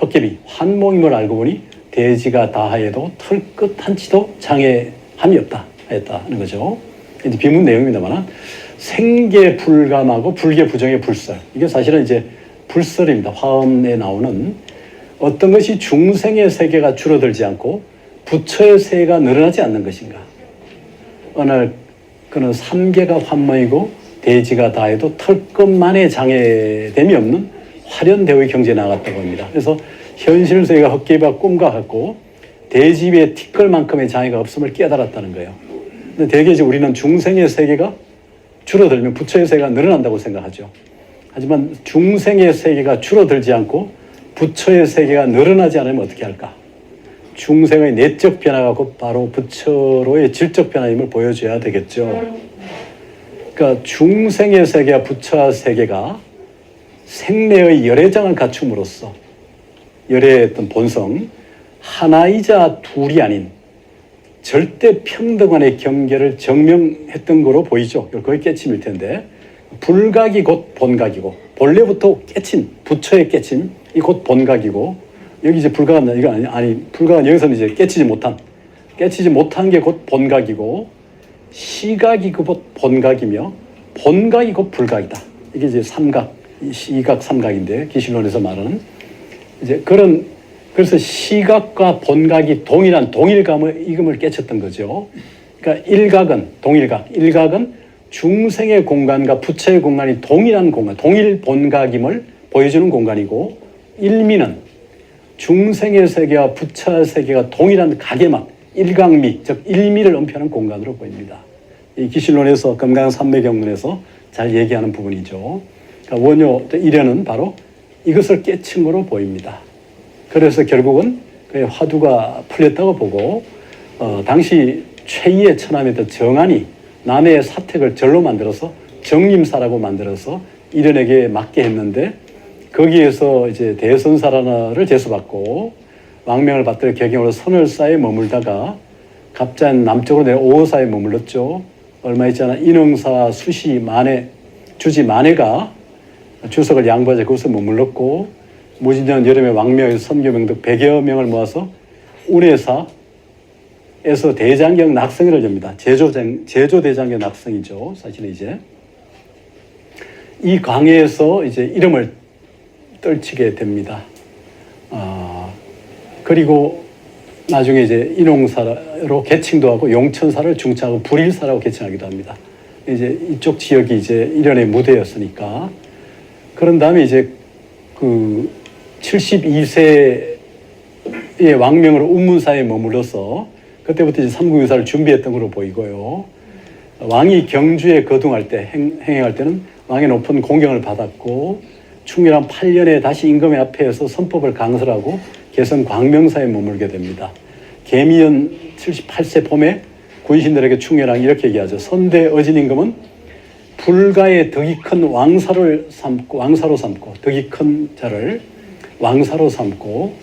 헛개비 환몽임을 알고 보니 대지가 다하여도 털끝 한치도 장애함이 없다 했다는 거죠. 이제 비문 내용입니다만 생계 불감하고 불계 부정의 불설, 이게 사실은 이제 불설입니다. 화엄에 나오는 어떤 것이 중생의 세계가 줄어들지 않고 부처의 세계가 늘어나지 않는 것인가. 어느 날 그는 삼계가 환몽이고 대지가 다해도 털끝만의 장애됨이 없는 화련대의 경지에 나갔다고 합니다. 그래서 현실 세계가 헛개비와 꿈과 같고 대지 위에 티끌만큼의 장애가 없음을 깨달았다는 거예요. 근데 대개 이제 우리는 중생의 세계가 줄어들면 부처의 세계가 늘어난다고 생각하죠. 하지만 중생의 세계가 줄어들지 않고 부처의 세계가 늘어나지 않으면 어떻게 할까? 중생의 내적 변화가 곧 바로 부처로의 질적 변화임을 보여줘야 되겠죠. 그러니까 중생의 세계와 부처의 세계가 생내의 열애장을 갖춤으로써 열애의 어떤 본성, 하나이자 둘이 아닌 절대 평등한의 경계를 증명했던 거로 보이죠. 거의 깨침일 텐데 불각이 곧 본각이고 본래부터 깨침, 부처의 깨침 이 곧 본각이고 여기 이제 불가가 이거 아니 불가가 여기서는 이제 깨치지 못한 게 곧 본각이고 시각이 곧 본각이며 본각이 곧 불각이다. 이게 이제 삼각, 시각 삼각인데 기실론에서 말하는 이제 그래서 시각과 본각이 동일한 동일감을 깨쳤던 거죠. 그러니까 일각은 중생의 공간과 부처의 공간이 동일한 공간, 동일 본각임을 보여주는 공간이고 일미는 중생의 세계와 부처의 세계가 동일한 각에만 일광미, 즉 일미를 은폐하는 공간으로 보입니다. 이 기실론에서 금강산매경론에서 잘 얘기하는 부분이죠. 그러니까 원효 일현은 바로 이것을 깨친 거로 보입니다. 그래서 결국은 그의 화두가 풀렸다고 보고 당시 최희의 처남이었던 정안이 남해의 사택을 절로 만들어서 정림사라고 만들어서 일현에게 맡게 했는데 거기에서 이제 대선사라나를 제수받고 왕명을 받들어 개경으로 선월사에 머물다가 갑자기 남쪽으로 내려 오호사에 머물렀죠. 얼마 있지 않아 인흥사 수시 만해 주지 만해가 주석을 양보하자 그곳에 머물렀고 무진년 여름에 왕명에서 선교명등 100여 명을 모아서 운해사에서 대장경 낙성회를 엽니다. 제조 대장경 낙성이죠. 사실은 이제 이 강에서 이제 이름을 떨치게 됩니다. 그리고 나중에 이제 인홍사로 개칭도 하고 용천사를 중창하고 불일사라고 개칭하기도 합니다. 이제 이쪽 지역이 이제 일련의 무대였으니까. 그런 다음에 이제 그 72세의 왕명으로 운문사에 머물러서 그때부터 이제 삼국유사를 준비했던 걸로 보이고요. 왕이 경주에 거둥할 때, 행행할 때는 왕의 높은 공경을 받았고 충렬한 8년에 다시 임금의 앞에서 선법을 강설하고 개성 광명사에 머물게 됩니다. 계미연 78세 봄에 군신들에게 충렬왕이 이렇게 얘기하죠. 선대 어진 임금은 불가의 덕이 큰 왕사로 삼고 덕이 큰 자를 왕사로 삼고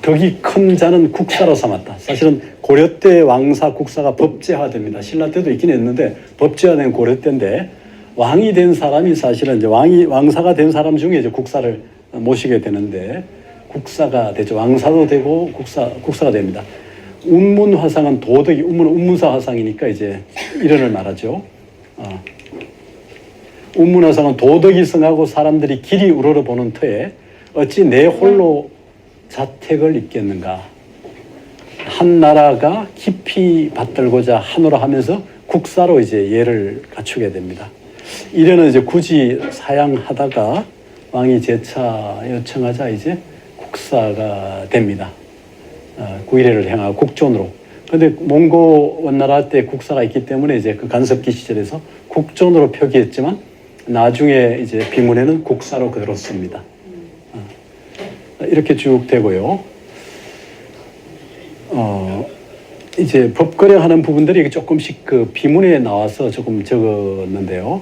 덕이 큰 자는 국사로 삼았다. 사실은 고려 때 왕사 국사가 법제화됩니다. 신라 때도 있긴 했는데 법제화된 고려 때인데 왕이 된 사람이 사실은 이제 왕사가 된 사람 중에 이제 국사를 모시게 되는데 국사가 되죠. 왕사도 되고 국사가 됩니다. 운문화상은 도덕이 운문사 화상이니까 이제 일언을 말하죠. 운문화상은 도덕이 성하고 사람들이 길이 우러러보는 터에 어찌 내 홀로 자택을 입겠는가. 한 나라가 깊이 받들고자 하노라 하면서 국사로 이제 예를 갖추게 됩니다. 이래는 이제 굳이 사양하다가 왕이 재차 요청하자 이제 국사가 됩니다. 구이례를 행하고 국존으로. 그런데 몽고 원나라 때 국사가 있기 때문에 이제 그 간섭기 시절에서 국존으로 표기했지만 나중에 이제 비문에는 국사로 그대로 씁니다. 이렇게 쭉 되고요. 이제 법거래하는 부분들이 조금씩 그 비문에 나와서 조금 적었는데요.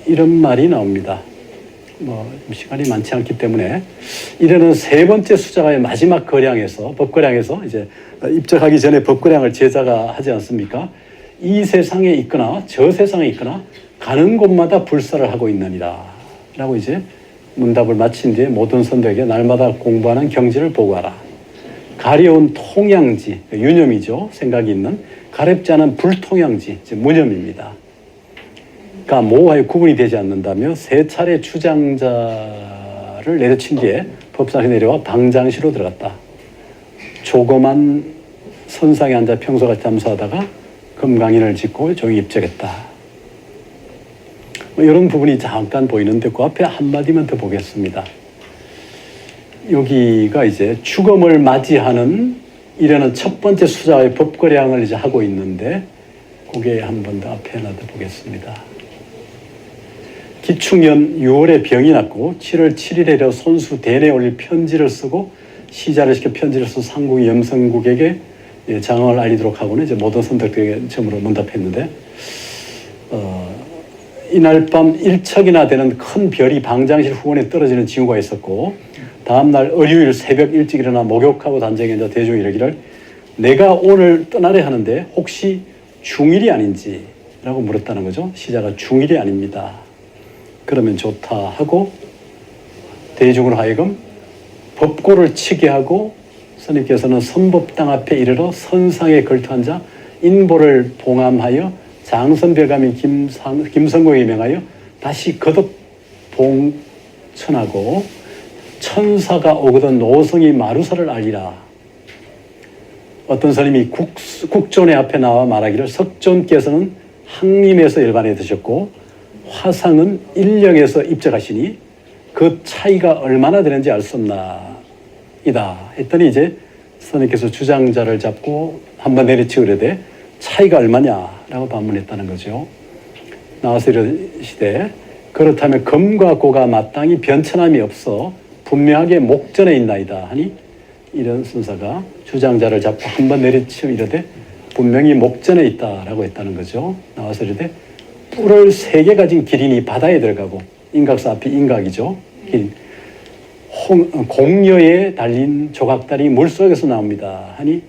이런 말이 나옵니다. 시간이 많지 않기 때문에 이래는 세 번째 수자가의 마지막 거량에서 법거량에서 이제 입적하기 전에 법거량을 제자가 하지 않습니까? 이 세상에 있거나 저 세상에 있거나 가는 곳마다 불사를 하고 있느니라 라고 이제 문답을 마친 뒤에 모든 선도에게 날마다 공부하는 경지를 보고하라. 가려운 통양지, 유념이죠. 생각이 있는 가렵지 않은 불통양지, 무념입니다. 그러니까 모호하게 구분이 되지 않는다며 세 차례 주장자를 내려친 뒤에 법상에 내려와 방장시로 들어갔다. 조그만 선상에 앉아 평소같이 잠수하다가 금강인을 짓고 종이 입적했다. 이런 부분이 잠깐 보이는데 그 앞에 한마디만 더 보겠습니다. 여기가 이제 죽음을 맞이하는 이라는 첫 번째 수자의 법거량을 이제 하고 있는데 그게 한 번 더 앞에 하나 더 보겠습니다. 기충년 6월에 병이 났고 7월 7일에려 손수 대내에 올릴 편지를 쓰고 시자를 시켜 편지를 써 상국이 염성국에게 장을 알리도록 하고는 이제 모든 선덕들에게 처음으로 문답했는데 이날 밤 1척이나 되는 큰 별이 방장실 후원에 떨어지는 징후가 있었고 다음날 을유일 새벽 일찍 일어나 목욕하고 단정에 앉아 대중이 이르기를 내가 오늘 떠나려 하는데 혹시 중일이 아닌지 라고 물었다는 거죠. 시자가 중일이 아닙니다. 그러면 좋다 하고 대중으로 하여금 법고를 치게 하고 스님께서는 선법당 앞에 이르러 선상에 걸터앉아 인보를 봉함하여 장선별감이 김성공에 명하여 다시 거듭 봉천하고 천사가 오거든 노성이 마루사를 알리라. 어떤 스님이 국존의 앞에 나와 말하기를 석존께서는 항림에서 일반에 드셨고 화상은 일령에서 입적하시니 그 차이가 얼마나 되는지 알 수 없나이다 했더니 이제 스님께서 주장자를 잡고 한번 내리치고 그러되 차이가 얼마냐라고 반문했다는 거죠. 나와서 이르시되 그렇다면 금과 고가 마땅히 변천함이 없어 분명하게 목전에 있나이다 하니 이런 순사가 주장자를 잡고 한번 내리치고 이르되 분명히 목전에 있다라고 했다는 거죠. 나와서 이르되 뿔을 3개 가진 기린이 바다에 들어가고 인각사 앞이 인각이죠. 기린. 공녀에 달린 조각달이 물속에서 나옵니다 하니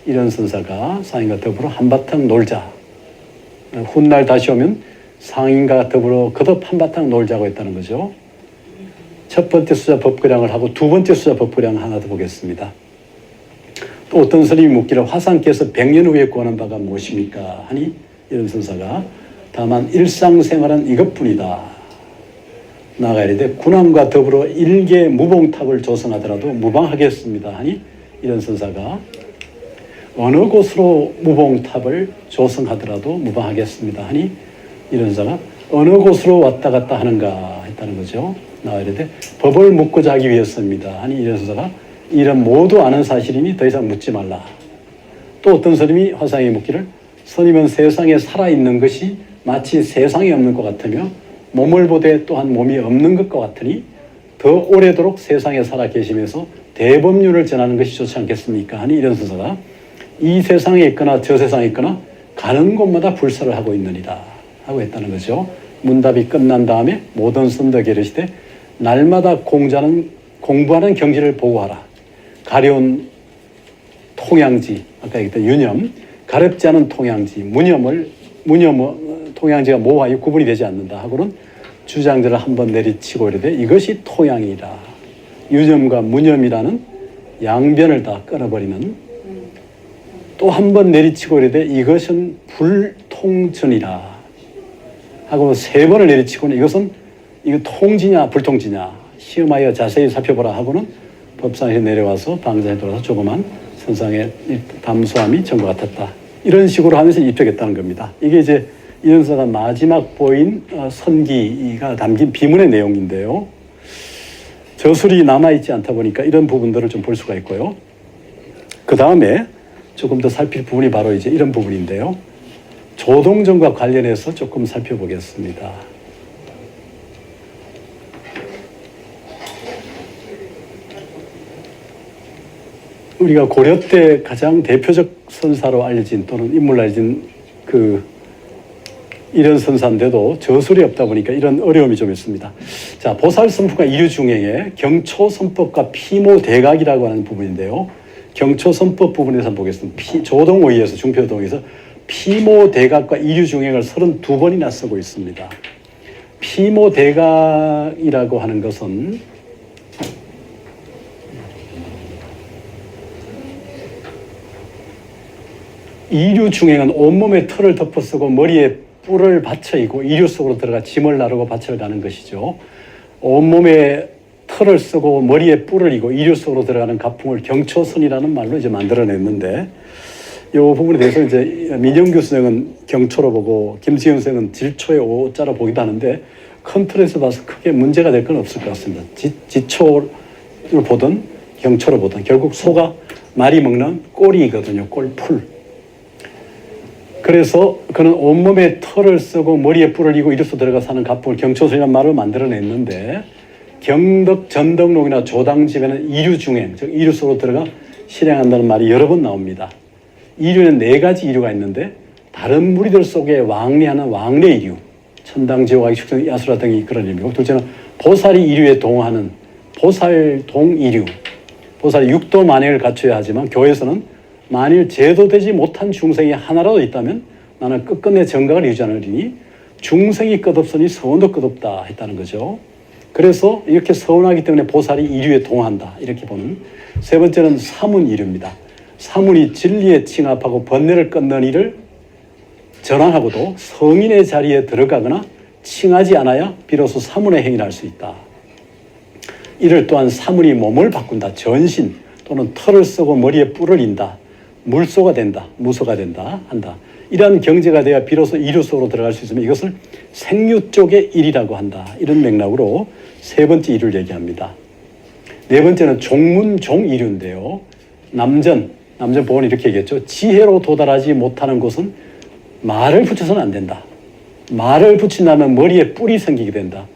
이런 선사가 상인과 더불어 한바탕 놀자. 훗날 다시 오면 상인과 더불어 거듭 한바탕 놀자고 했다는 거죠. 첫 번째 수자 법거량을 하고 두 번째 수자 법거량 하나 더 보겠습니다. 또 어떤 스님이 묻기를 화상께서 100년 후에 구하는 바가 무엇입니까 하니 이런 선사가 다만 일상생활은 이것뿐이다. 나아가 이르되 군함과 더불어 일개 무봉탑을 조성하더라도 무방하겠습니다 하니 이런 선사가 어느 곳으로 무봉탑을 조성하더라도 무방하겠습니다 하니 이런 선사가 어느 곳으로 왔다 갔다 하는가 했다는 거죠. 나아가 이르되 법을 묻고자 하기 위해서입니다 하니 이런 선사가 이런 모두 아는 사실이니 더 이상 묻지 말라. 또 어떤 스님이 화상에 묻기를 스님은 세상에 살아있는 것이 마치 세상에 없는 것 같으며 몸을 보되 또한 몸이 없는 것과 같으니 더 오래도록 세상에 살아 계시면서 대법률을 전하는 것이 좋지 않겠습니까 하니 이런 순서가 이 세상에 있거나 저 세상에 있거나 가는 곳마다 불사를 하고 있느니라 하고 했다는 거죠. 문답이 끝난 다음에 모든 선덕이 이르시되 날마다 공부하는 경지를 보고하라. 가려운 통양지, 아까 얘기했던 유념, 가렵지 않은 통양지, 통양지가 모호하여 구분이 되지 않는다 하고는 주장들을 한번 내리치고 이르되 이것이 토양이라. 유념과 무념이라는 양변을 다 끊어버리는 또 한 번 내리치고 이르되 이것은 불통전이라 하고 3번을 내리치고는 이거 통지냐 불통지냐 시험하여 자세히 살펴보라 하고는 법상에 내려와서 방장에 돌아서 조그만 선상에 담수함이 전과 같았다. 이런 식으로 하면서 입적했다는 겁니다. 이게 이제 이현사가 마지막 보인 선기가 담긴 비문의 내용인데요. 저술이 남아있지 않다 보니까 이런 부분들을 좀 볼 수가 있고요. 그 다음에 조금 더 살필 부분이 바로 이제 이런 부분인데요. 조동전과 관련해서 조금 살펴보겠습니다. 우리가 고려 때 가장 대표적 선사로 알려진 또는 인물로 알려진 이런 선사인데도 저술이 없다 보니까 이런 어려움이 좀 있습니다. 자, 보살선법과 이류중행의 경초선법과 피모대각이라고 하는 부분인데요. 경초선법 부분에서 보겠습니다. 조동오이에서 중표동에서 피모대각과 이류중행을 32번이나 쓰고 있습니다. 피모대각이라고 하는 것은 이류중행은 온몸에 털을 덮어쓰고 머리에 뿔을 받쳐이고 이류 속으로 들어가 짐을 나르고 밭을 가는 것이죠. 온몸에 털을 쓰고 머리에 뿔을 이고 이류 속으로 들어가는 가풍을 경초선이라는 말로 이제 만들어냈는데 이 부분에 대해서 이제 민영규 선생은 경초로 보고 김수현 선생은 질초의 오자로 보기도 하는데 큰 틀에서 봐서 크게 문제가 될 건 없을 것 같습니다. 지초를 보든 경초로 보든 결국 소가 말이 먹는 꼬리이거든요. 꼴풀. 그래서 그는 온몸에 털을 쓰고 머리에 뿔을 이고 이로써 들어가 사는 가풍을 경초선이라는 말을 만들어냈는데 경덕, 전덕록이나 조당집에는 이류중행, 즉 이류 속으로 들어가 실행한다는 말이 여러 번 나옵니다. 이류는 4가지 이류가 있는데 다른 무리들 속에 왕래하는 왕래이류, 천당지옥, 축생, 야수라 등이 그런 의미고 둘째는 보살이 이류에 동하는 보살동이류, 보살이 육도 만행을 갖춰야 하지만 교회에서는 만일 제도되지 못한 중생이 하나라도 있다면 나는 끝끝내 정각을 유지하느니 중생이 끝없으니 서원도 끝없다 했다는 거죠. 그래서 이렇게 서운하기 때문에 보살이 이류에 동한다 이렇게 보는. 세 번째는 사문이류입니다. 사문이 진리에 칭합하고 번뇌를 끊는 일을 전환하고도 성인의 자리에 들어가거나 칭하지 않아야 비로소 사문의 행위를 할 수 있다. 이를 또한 사문이 몸을 바꾼다. 전신 또는 털을 쓰고 머리에 뿔을 인다. 물소가 된다. 무소가 된다. 한다. 이러한 경제가 돼야 비로소 이류 속으로 들어갈 수 있으면 이것을 생류 쪽의 일이라고 한다. 이런 맥락으로 세 번째 일을 얘기합니다. 네 번째는 종문종이류인데요. 남전 보원이 이렇게 얘기했죠. 지혜로 도달하지 못하는 곳은 말을 붙여서는 안 된다. 말을 붙인다면 머리에 뿔이 생기게 된다.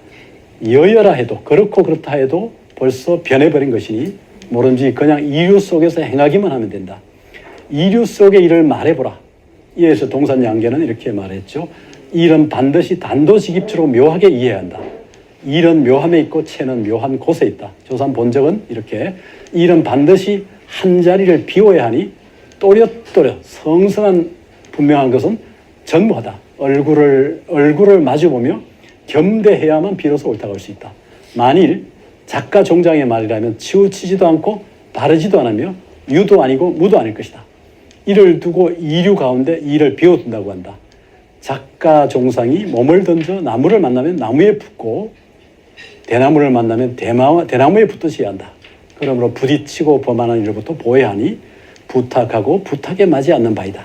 여여라 해도 그렇고 그렇다 해도 벌써 변해버린 것이니 모른지 그냥 이류 속에서 행하기만 하면 된다. 이류 속의 일을 말해보라. 이에서 동산양계는 이렇게 말했죠. 일은 반드시 단도직입적으로 묘하게 이해해야 한다. 일은 묘함에 있고 체는 묘한 곳에 있다. 조산 본적은 이렇게 일은 반드시 한 자리를 비워야 하니 또렷또렷 성성한 분명한 것은 전무하다. 얼굴을 마주보며 겸대해야만 비로소 옳다고 할 수 있다. 만일 작가 종장의 말이라면 치우치지도 않고 바르지도 않으며 유도 아니고 무도 아닐 것이다. 이를 두고 이류 가운데 이를 비워둔다고 한다. 작가 종상이 몸을 던져 나무를 만나면 나무에 붙고 대나무를 만나면 대나무에 붙듯이 해야 한다. 그러므로 부딪히고 범하는 일로부터 보호하니 부탁하고 부탁에 맞지 않는 바이다.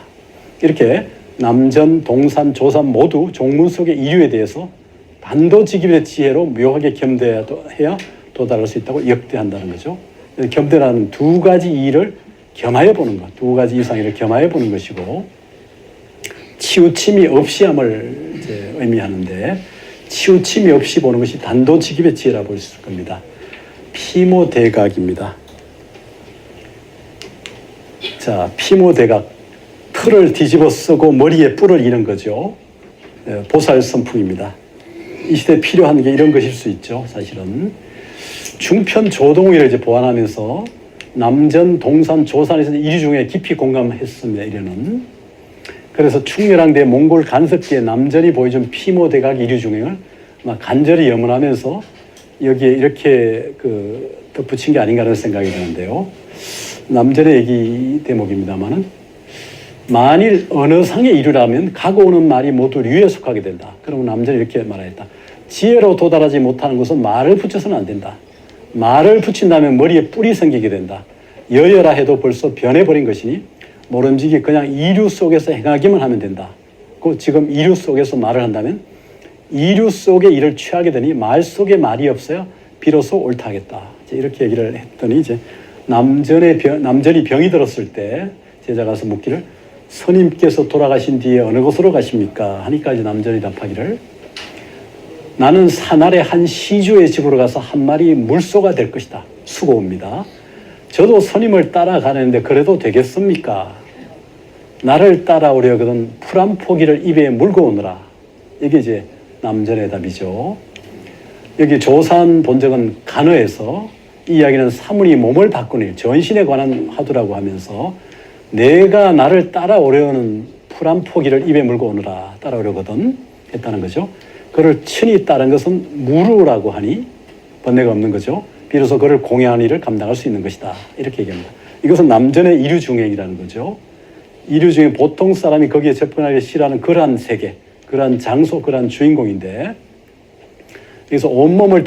이렇게 남전, 동산, 조산 모두 종문 속의 이류에 대해서 단도직입의 지혜로 묘하게 겸대해야 도달할 수 있다고 역대한다는 거죠. 겸대라는 두 가지 일을 겸하여 보는 것, 두 가지 이상의 일을 겸하여 보는 것이고 치우침이 없이 함을 이제 의미하는데 치우침이 없이 보는 것이 단도직입의 지혜라고 볼 수 있을 겁니다. 피모대각입니다. 자, 피모대각. 틀을 뒤집어 쓰고 머리에 뿔을 이는 거죠. 보살 선풍입니다. 이 시대에 필요한 게 이런 것일 수 있죠. 사실은 중편 조동의를 이제 보완하면서 남전, 동산, 조산에서 이류 중에 깊이 공감했습니다. 이래는 그래서 충렬왕대 몽골 간섭기에 남전이 보여준 피모대각 이류 중행을 간절히 염원하면서 여기에 이렇게 덧붙인 게 아닌가 하는 생각이 드는데요. 남전의 얘기 대목입니다만은 만일 어느 상의 이류라면 가고 오는 말이 모두 류에 속하게 된다. 그러면 남전이 이렇게 말하였다. 지혜로 도달하지 못하는 것은 말을 붙여서는 안 된다. 말을 붙인다면 머리에 뿔이 생기게 된다. 여여라 해도 벌써 변해버린 것이니 모름지기 그냥 이류 속에서 행하기만 하면 된다. 지금 이류 속에서 말을 한다면 이류 속의 일을 취하게 되니 말 속에 말이 없어야 비로소 옳다 하겠다. 이렇게 얘기를 했더니 이제 남전이 병이 들었을 때 제자가 가서 묻기를 스님께서 돌아가신 뒤에 어느 곳으로 가십니까? 하니까 이제 남전이 답하기를 나는 산아래 한 시주의 집으로 가서 한 마리 물소가 될 것이다. 수고입니다. 저도 스님을 따라가는데 그래도 되겠습니까? 나를 따라오려거든 풀 한 포기를 입에 물고 오너라. 이게 이제 남전의 답이죠. 여기 조산 본적은 간어에서 이 이야기는 사문이 몸을 바꾸는 일, 전신에 관한 화두라고 하면서 내가 나를 따라오려는 풀 한 포기를 입에 물고 오너라. 따라오려거든 했다는 거죠. 그를 친히 따른 것은 무루라고 하니 번뇌가 없는 거죠. 비로소 그를 공양하는 일을 감당할 수 있는 것이다. 이렇게 얘기합니다. 이것은 남전의 이류중행이라는 거죠. 이류중행 보통 사람이 거기에 접근하기 싫어하는 그러한 세계, 그러한 장소, 그러한 주인공인데 그래서 온몸에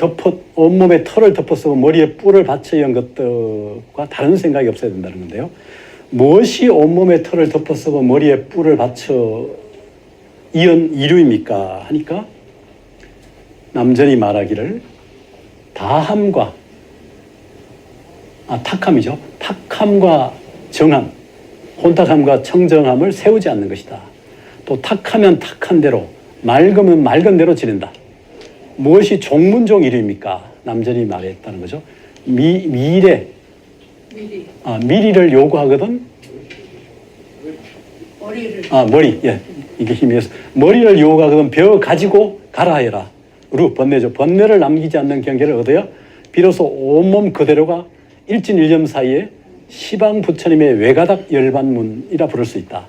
털을 덮어쓰고 머리에 뿔을 받쳐 이은 것들과 다른 생각이 없어야 된다는 건데요. 무엇이 온몸에 털을 덮어쓰고 머리에 뿔을 받쳐 이은 이류입니까? 하니까 남전이 말하기를 다함과 탁함이죠. 탁함과 정함, 혼탁함과 청정함을 세우지 않는 것이다. 또 탁하면 탁한 대로, 맑으면 맑은 대로 지낸다. 무엇이 종문종 일입니까? 남전이 말했다는 거죠. 미리를 요구하거든. 머리. 예, 이게 힘이어서 머리를 요구하거든 벼 가지고 가라 해라. 번뇌죠. 번뇌를 남기지 않는 경계를 얻어야 비로소 온몸 그대로가 일진일념 사이에 시방 부처님의 외가닥 열반문이라 부를 수 있다.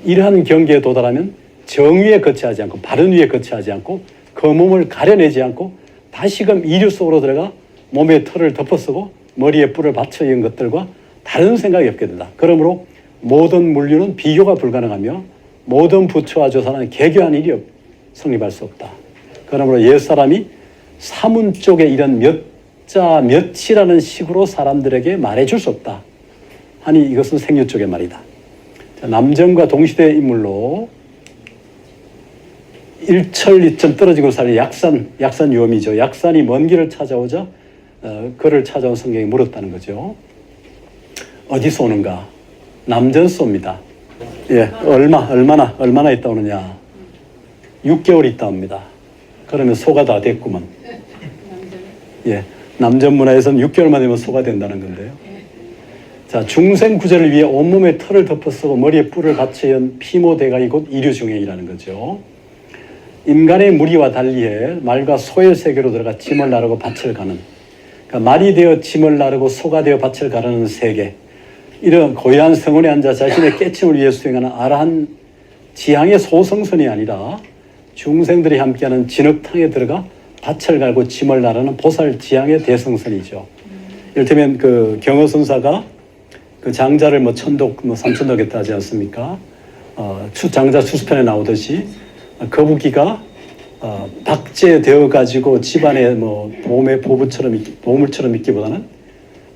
이러한 경계에 도달하면 정위에 거치하지 않고 바른 위에 거치하지 않고 그 몸을 가려내지 않고 다시금 이류 속으로 들어가 몸에 털을 덮어쓰고 머리에 뿔을 받쳐 이은 것들과 다른 생각이 없게 된다. 그러므로 모든 물류는 비교가 불가능하며 모든 부처와 조사는 개교한 일이 성립할 수 없다. 그러므로 옛사람이 사문 쪽에 이런 몇자 몇이라는 식으로 사람들에게 말해줄 수 없다. 하니 이것은 생유 쪽의 말이다. 남전과 동시대 인물로 일천리천 떨어지고 살 약산 유엄이죠. 약산이 먼 길을 찾아오자 그를 찾아온 성경이 물었다는 거죠. 어디서 오는가? 남전소입니다. 예, 얼마나 있다 오느냐? 6개월 있다 옵니다. 그러면 소가 다 됐구먼. 예, 남전 문화에서는 6개월만 되면 소가 된다는 건데요. 자, 중생 구제를 위해 온몸에 털을 덮어쓰고 머리에 뿔을 받쳐 연 피모대각이 곧 이류중행이라는 거죠. 인간의 무리와 달리해 말과 소의 세계로 들어가 짐을 나르고 밭을 가는, 그러니까 말이 되어 짐을 나르고 소가 되어 밭을 가르는 세계, 이런 고요한 성원에 앉아 자신의 깨침을 위해 수행하는 아라한 지향의 소성선이 아니라 중생들이 함께하는 진흙탕에 들어가 밭을 갈고 짐을 나르는 보살 지향의 대성선이죠. 이를테면 그 경허선사가 그 장자를 뭐 천독, 뭐 삼천독 했다 하지 않습니까? 장자 수수편에 나오듯이 거북이가 박제되어 가지고 집안에 뭐 보물처럼 있기보다는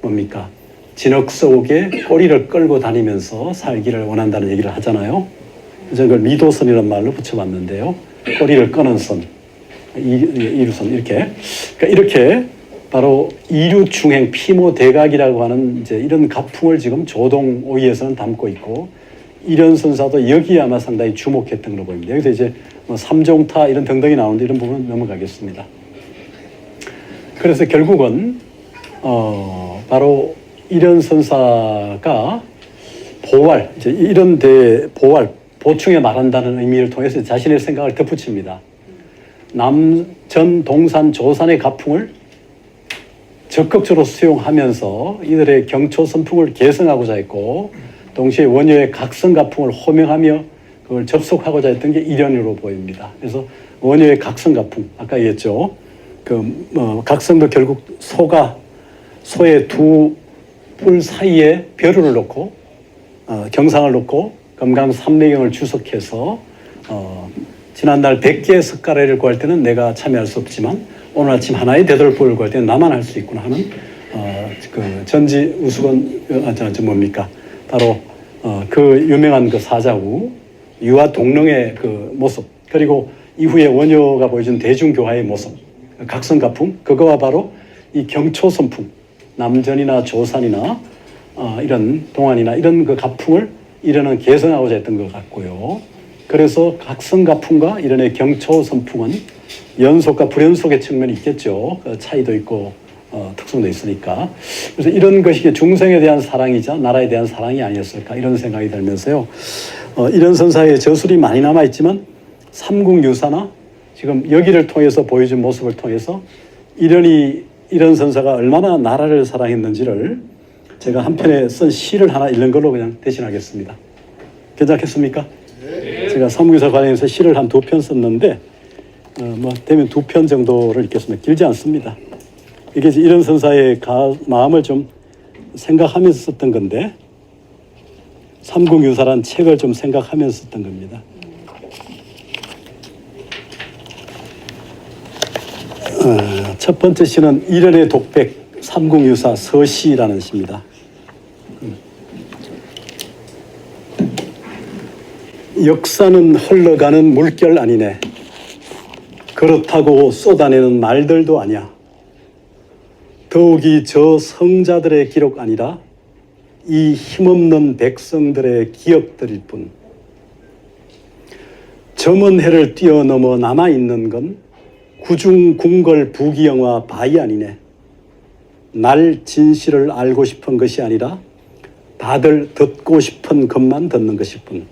뭡니까? 진흙 속에 꼬리를 끌고 다니면서 살기를 원한다는 얘기를 하잖아요. 그래서 그걸 미도선이라는 말로 붙여봤는데요. 꼬리를 끄는 선, 이루선 이렇게. 그러니까 이렇게 바로 이류중행 피모대각이라고 하는 이제 이런 가풍을 지금 조동 오이에서는 담고 있고, 이련선사도 여기에 아마 상당히 주목했던 걸로 보입니다. 여기서 이제 뭐 삼종타 이런 등등이 나오는데 이런 부분은 넘어가겠습니다. 그래서 결국은 바로 이련선사가 보활, 이제 이런 데 보활, 보충에 말한다는 의미를 통해서 자신의 생각을 덧붙입니다. 남전, 동산, 조산의 가풍을 적극적으로 수용하면서 이들의 경초 선풍을 개성하고자 했고, 동시에 원효의 각성 가풍을 호명하며 그걸 접속하고자 했던 게 일련으로 보입니다. 그래서 원효의 각성 가풍, 아까 얘기했죠. 각성도 결국 소의 두 뿔 사이에 벼루를 놓고 경상을 놓고 금강삼매경을 주석해서 지난날 100개의 석가래를 구할 때는 내가 참여할 수 없지만 오늘 아침 하나의 대돌보를 구할 때는 나만 할 수 있구나 하는 그 전지 우수건 뭡니까? 바로 그 유명한 그 사자후 유아 동릉의 그 모습, 그리고 이후에 원효가 보여준 대중교화의 모습, 각성가풍, 그거와 바로 이 경초선풍, 남전이나 조산이나 이런 동안이나 이런 그 가풍을 이르는 개성하고자 했던 것 같고요. 그래서 각성가풍과 이런의 경초선풍은 연속과 불연속의 측면이 있겠죠. 그 차이도 있고 특성도 있으니까. 그래서 이런 것이 중생에 대한 사랑이자 나라에 대한 사랑이 아니었을까 이런 생각이 들면서요. 이런 선사의 저술이 많이 남아있지만 삼국유사나 지금 여기를 통해서 보여준 모습을 통해서 이런 선사가 얼마나 나라를 사랑했는지를 제가 한 편에 쓴 시를 하나 읽는 걸로 그냥 대신하겠습니다. 괜찮겠습니까? 네. 제가 삼국유사 관련해서 시를 한 2편 썼는데 뭐 되면 2편 정도를 읽겠습니다. 길지 않습니다. 이게 이런 선사의 마음을 좀 생각하면서 썼던 건데, 삼국유사란 책을 좀 생각하면서 썼던 겁니다. 첫 번째 시는 일연의 독백 삼국유사 서시라는 시입니다. 역사는 흘러가는 물결 아니네. 그렇다고 쏟아내는 말들도 아니야. 더욱이 저 성자들의 기록 아니라 이 힘없는 백성들의 기억들일 뿐. 점은 해를 뛰어넘어 남아있는 건 구중궁궐 부귀영화 바이 아니네. 날 진실을 알고 싶은 것이 아니라 다들 듣고 싶은 것만 듣는 것일 뿐.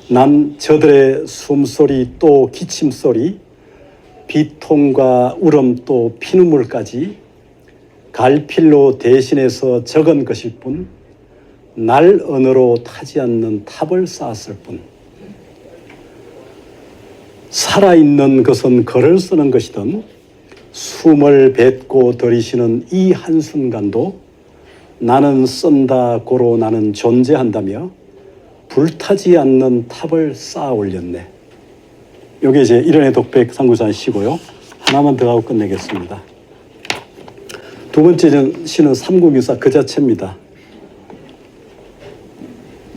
난 저들의 숨소리 또 기침소리, 비통과 울음 또 피눈물까지 갈필로 대신해서 적은 것일 뿐, 날 언어로 타지 않는 탑을 쌓았을 뿐. 살아있는 것은 글을 쓰는 것이든 숨을 뱉고 들이쉬는 이 한순간도 나는 쓴다 고로 나는 존재한다며 불타지 않는 탑을 쌓아 올렸네. 여기 이제 일연의 독백 삼국유사 시고요. 하나만 더 하고 끝내겠습니다. 두 번째 시는 삼국유사 그 자체입니다.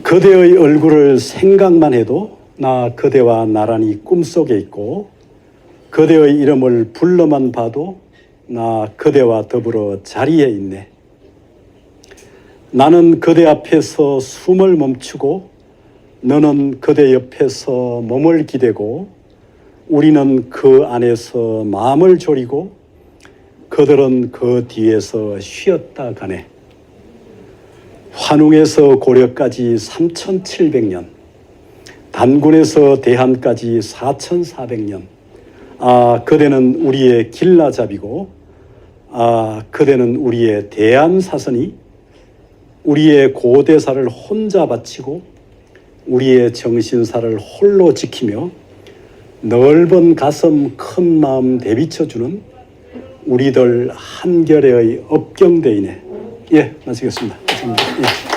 그대의 얼굴을 생각만 해도 나 그대와 나란히 꿈속에 있고, 그대의 이름을 불러만 봐도 나 그대와 더불어 자리에 있네. 나는 그대 앞에서 숨을 멈추고 너는 그대 옆에서 몸을 기대고 우리는 그 안에서 마음을 졸이고 그들은 그 뒤에서 쉬었다 가네. 환웅에서 고려까지 3700년, 단군에서 대한까지 4400년. 그대는 우리의 길라잡이고 그대는 우리의 대안사선이 우리의 고대사를 혼자 바치고 우리의 정신사를 홀로 지키며 넓은 가슴 큰 마음 대비쳐주는 우리들 한결의 업경대이네. 예, 마치겠습니다. 예.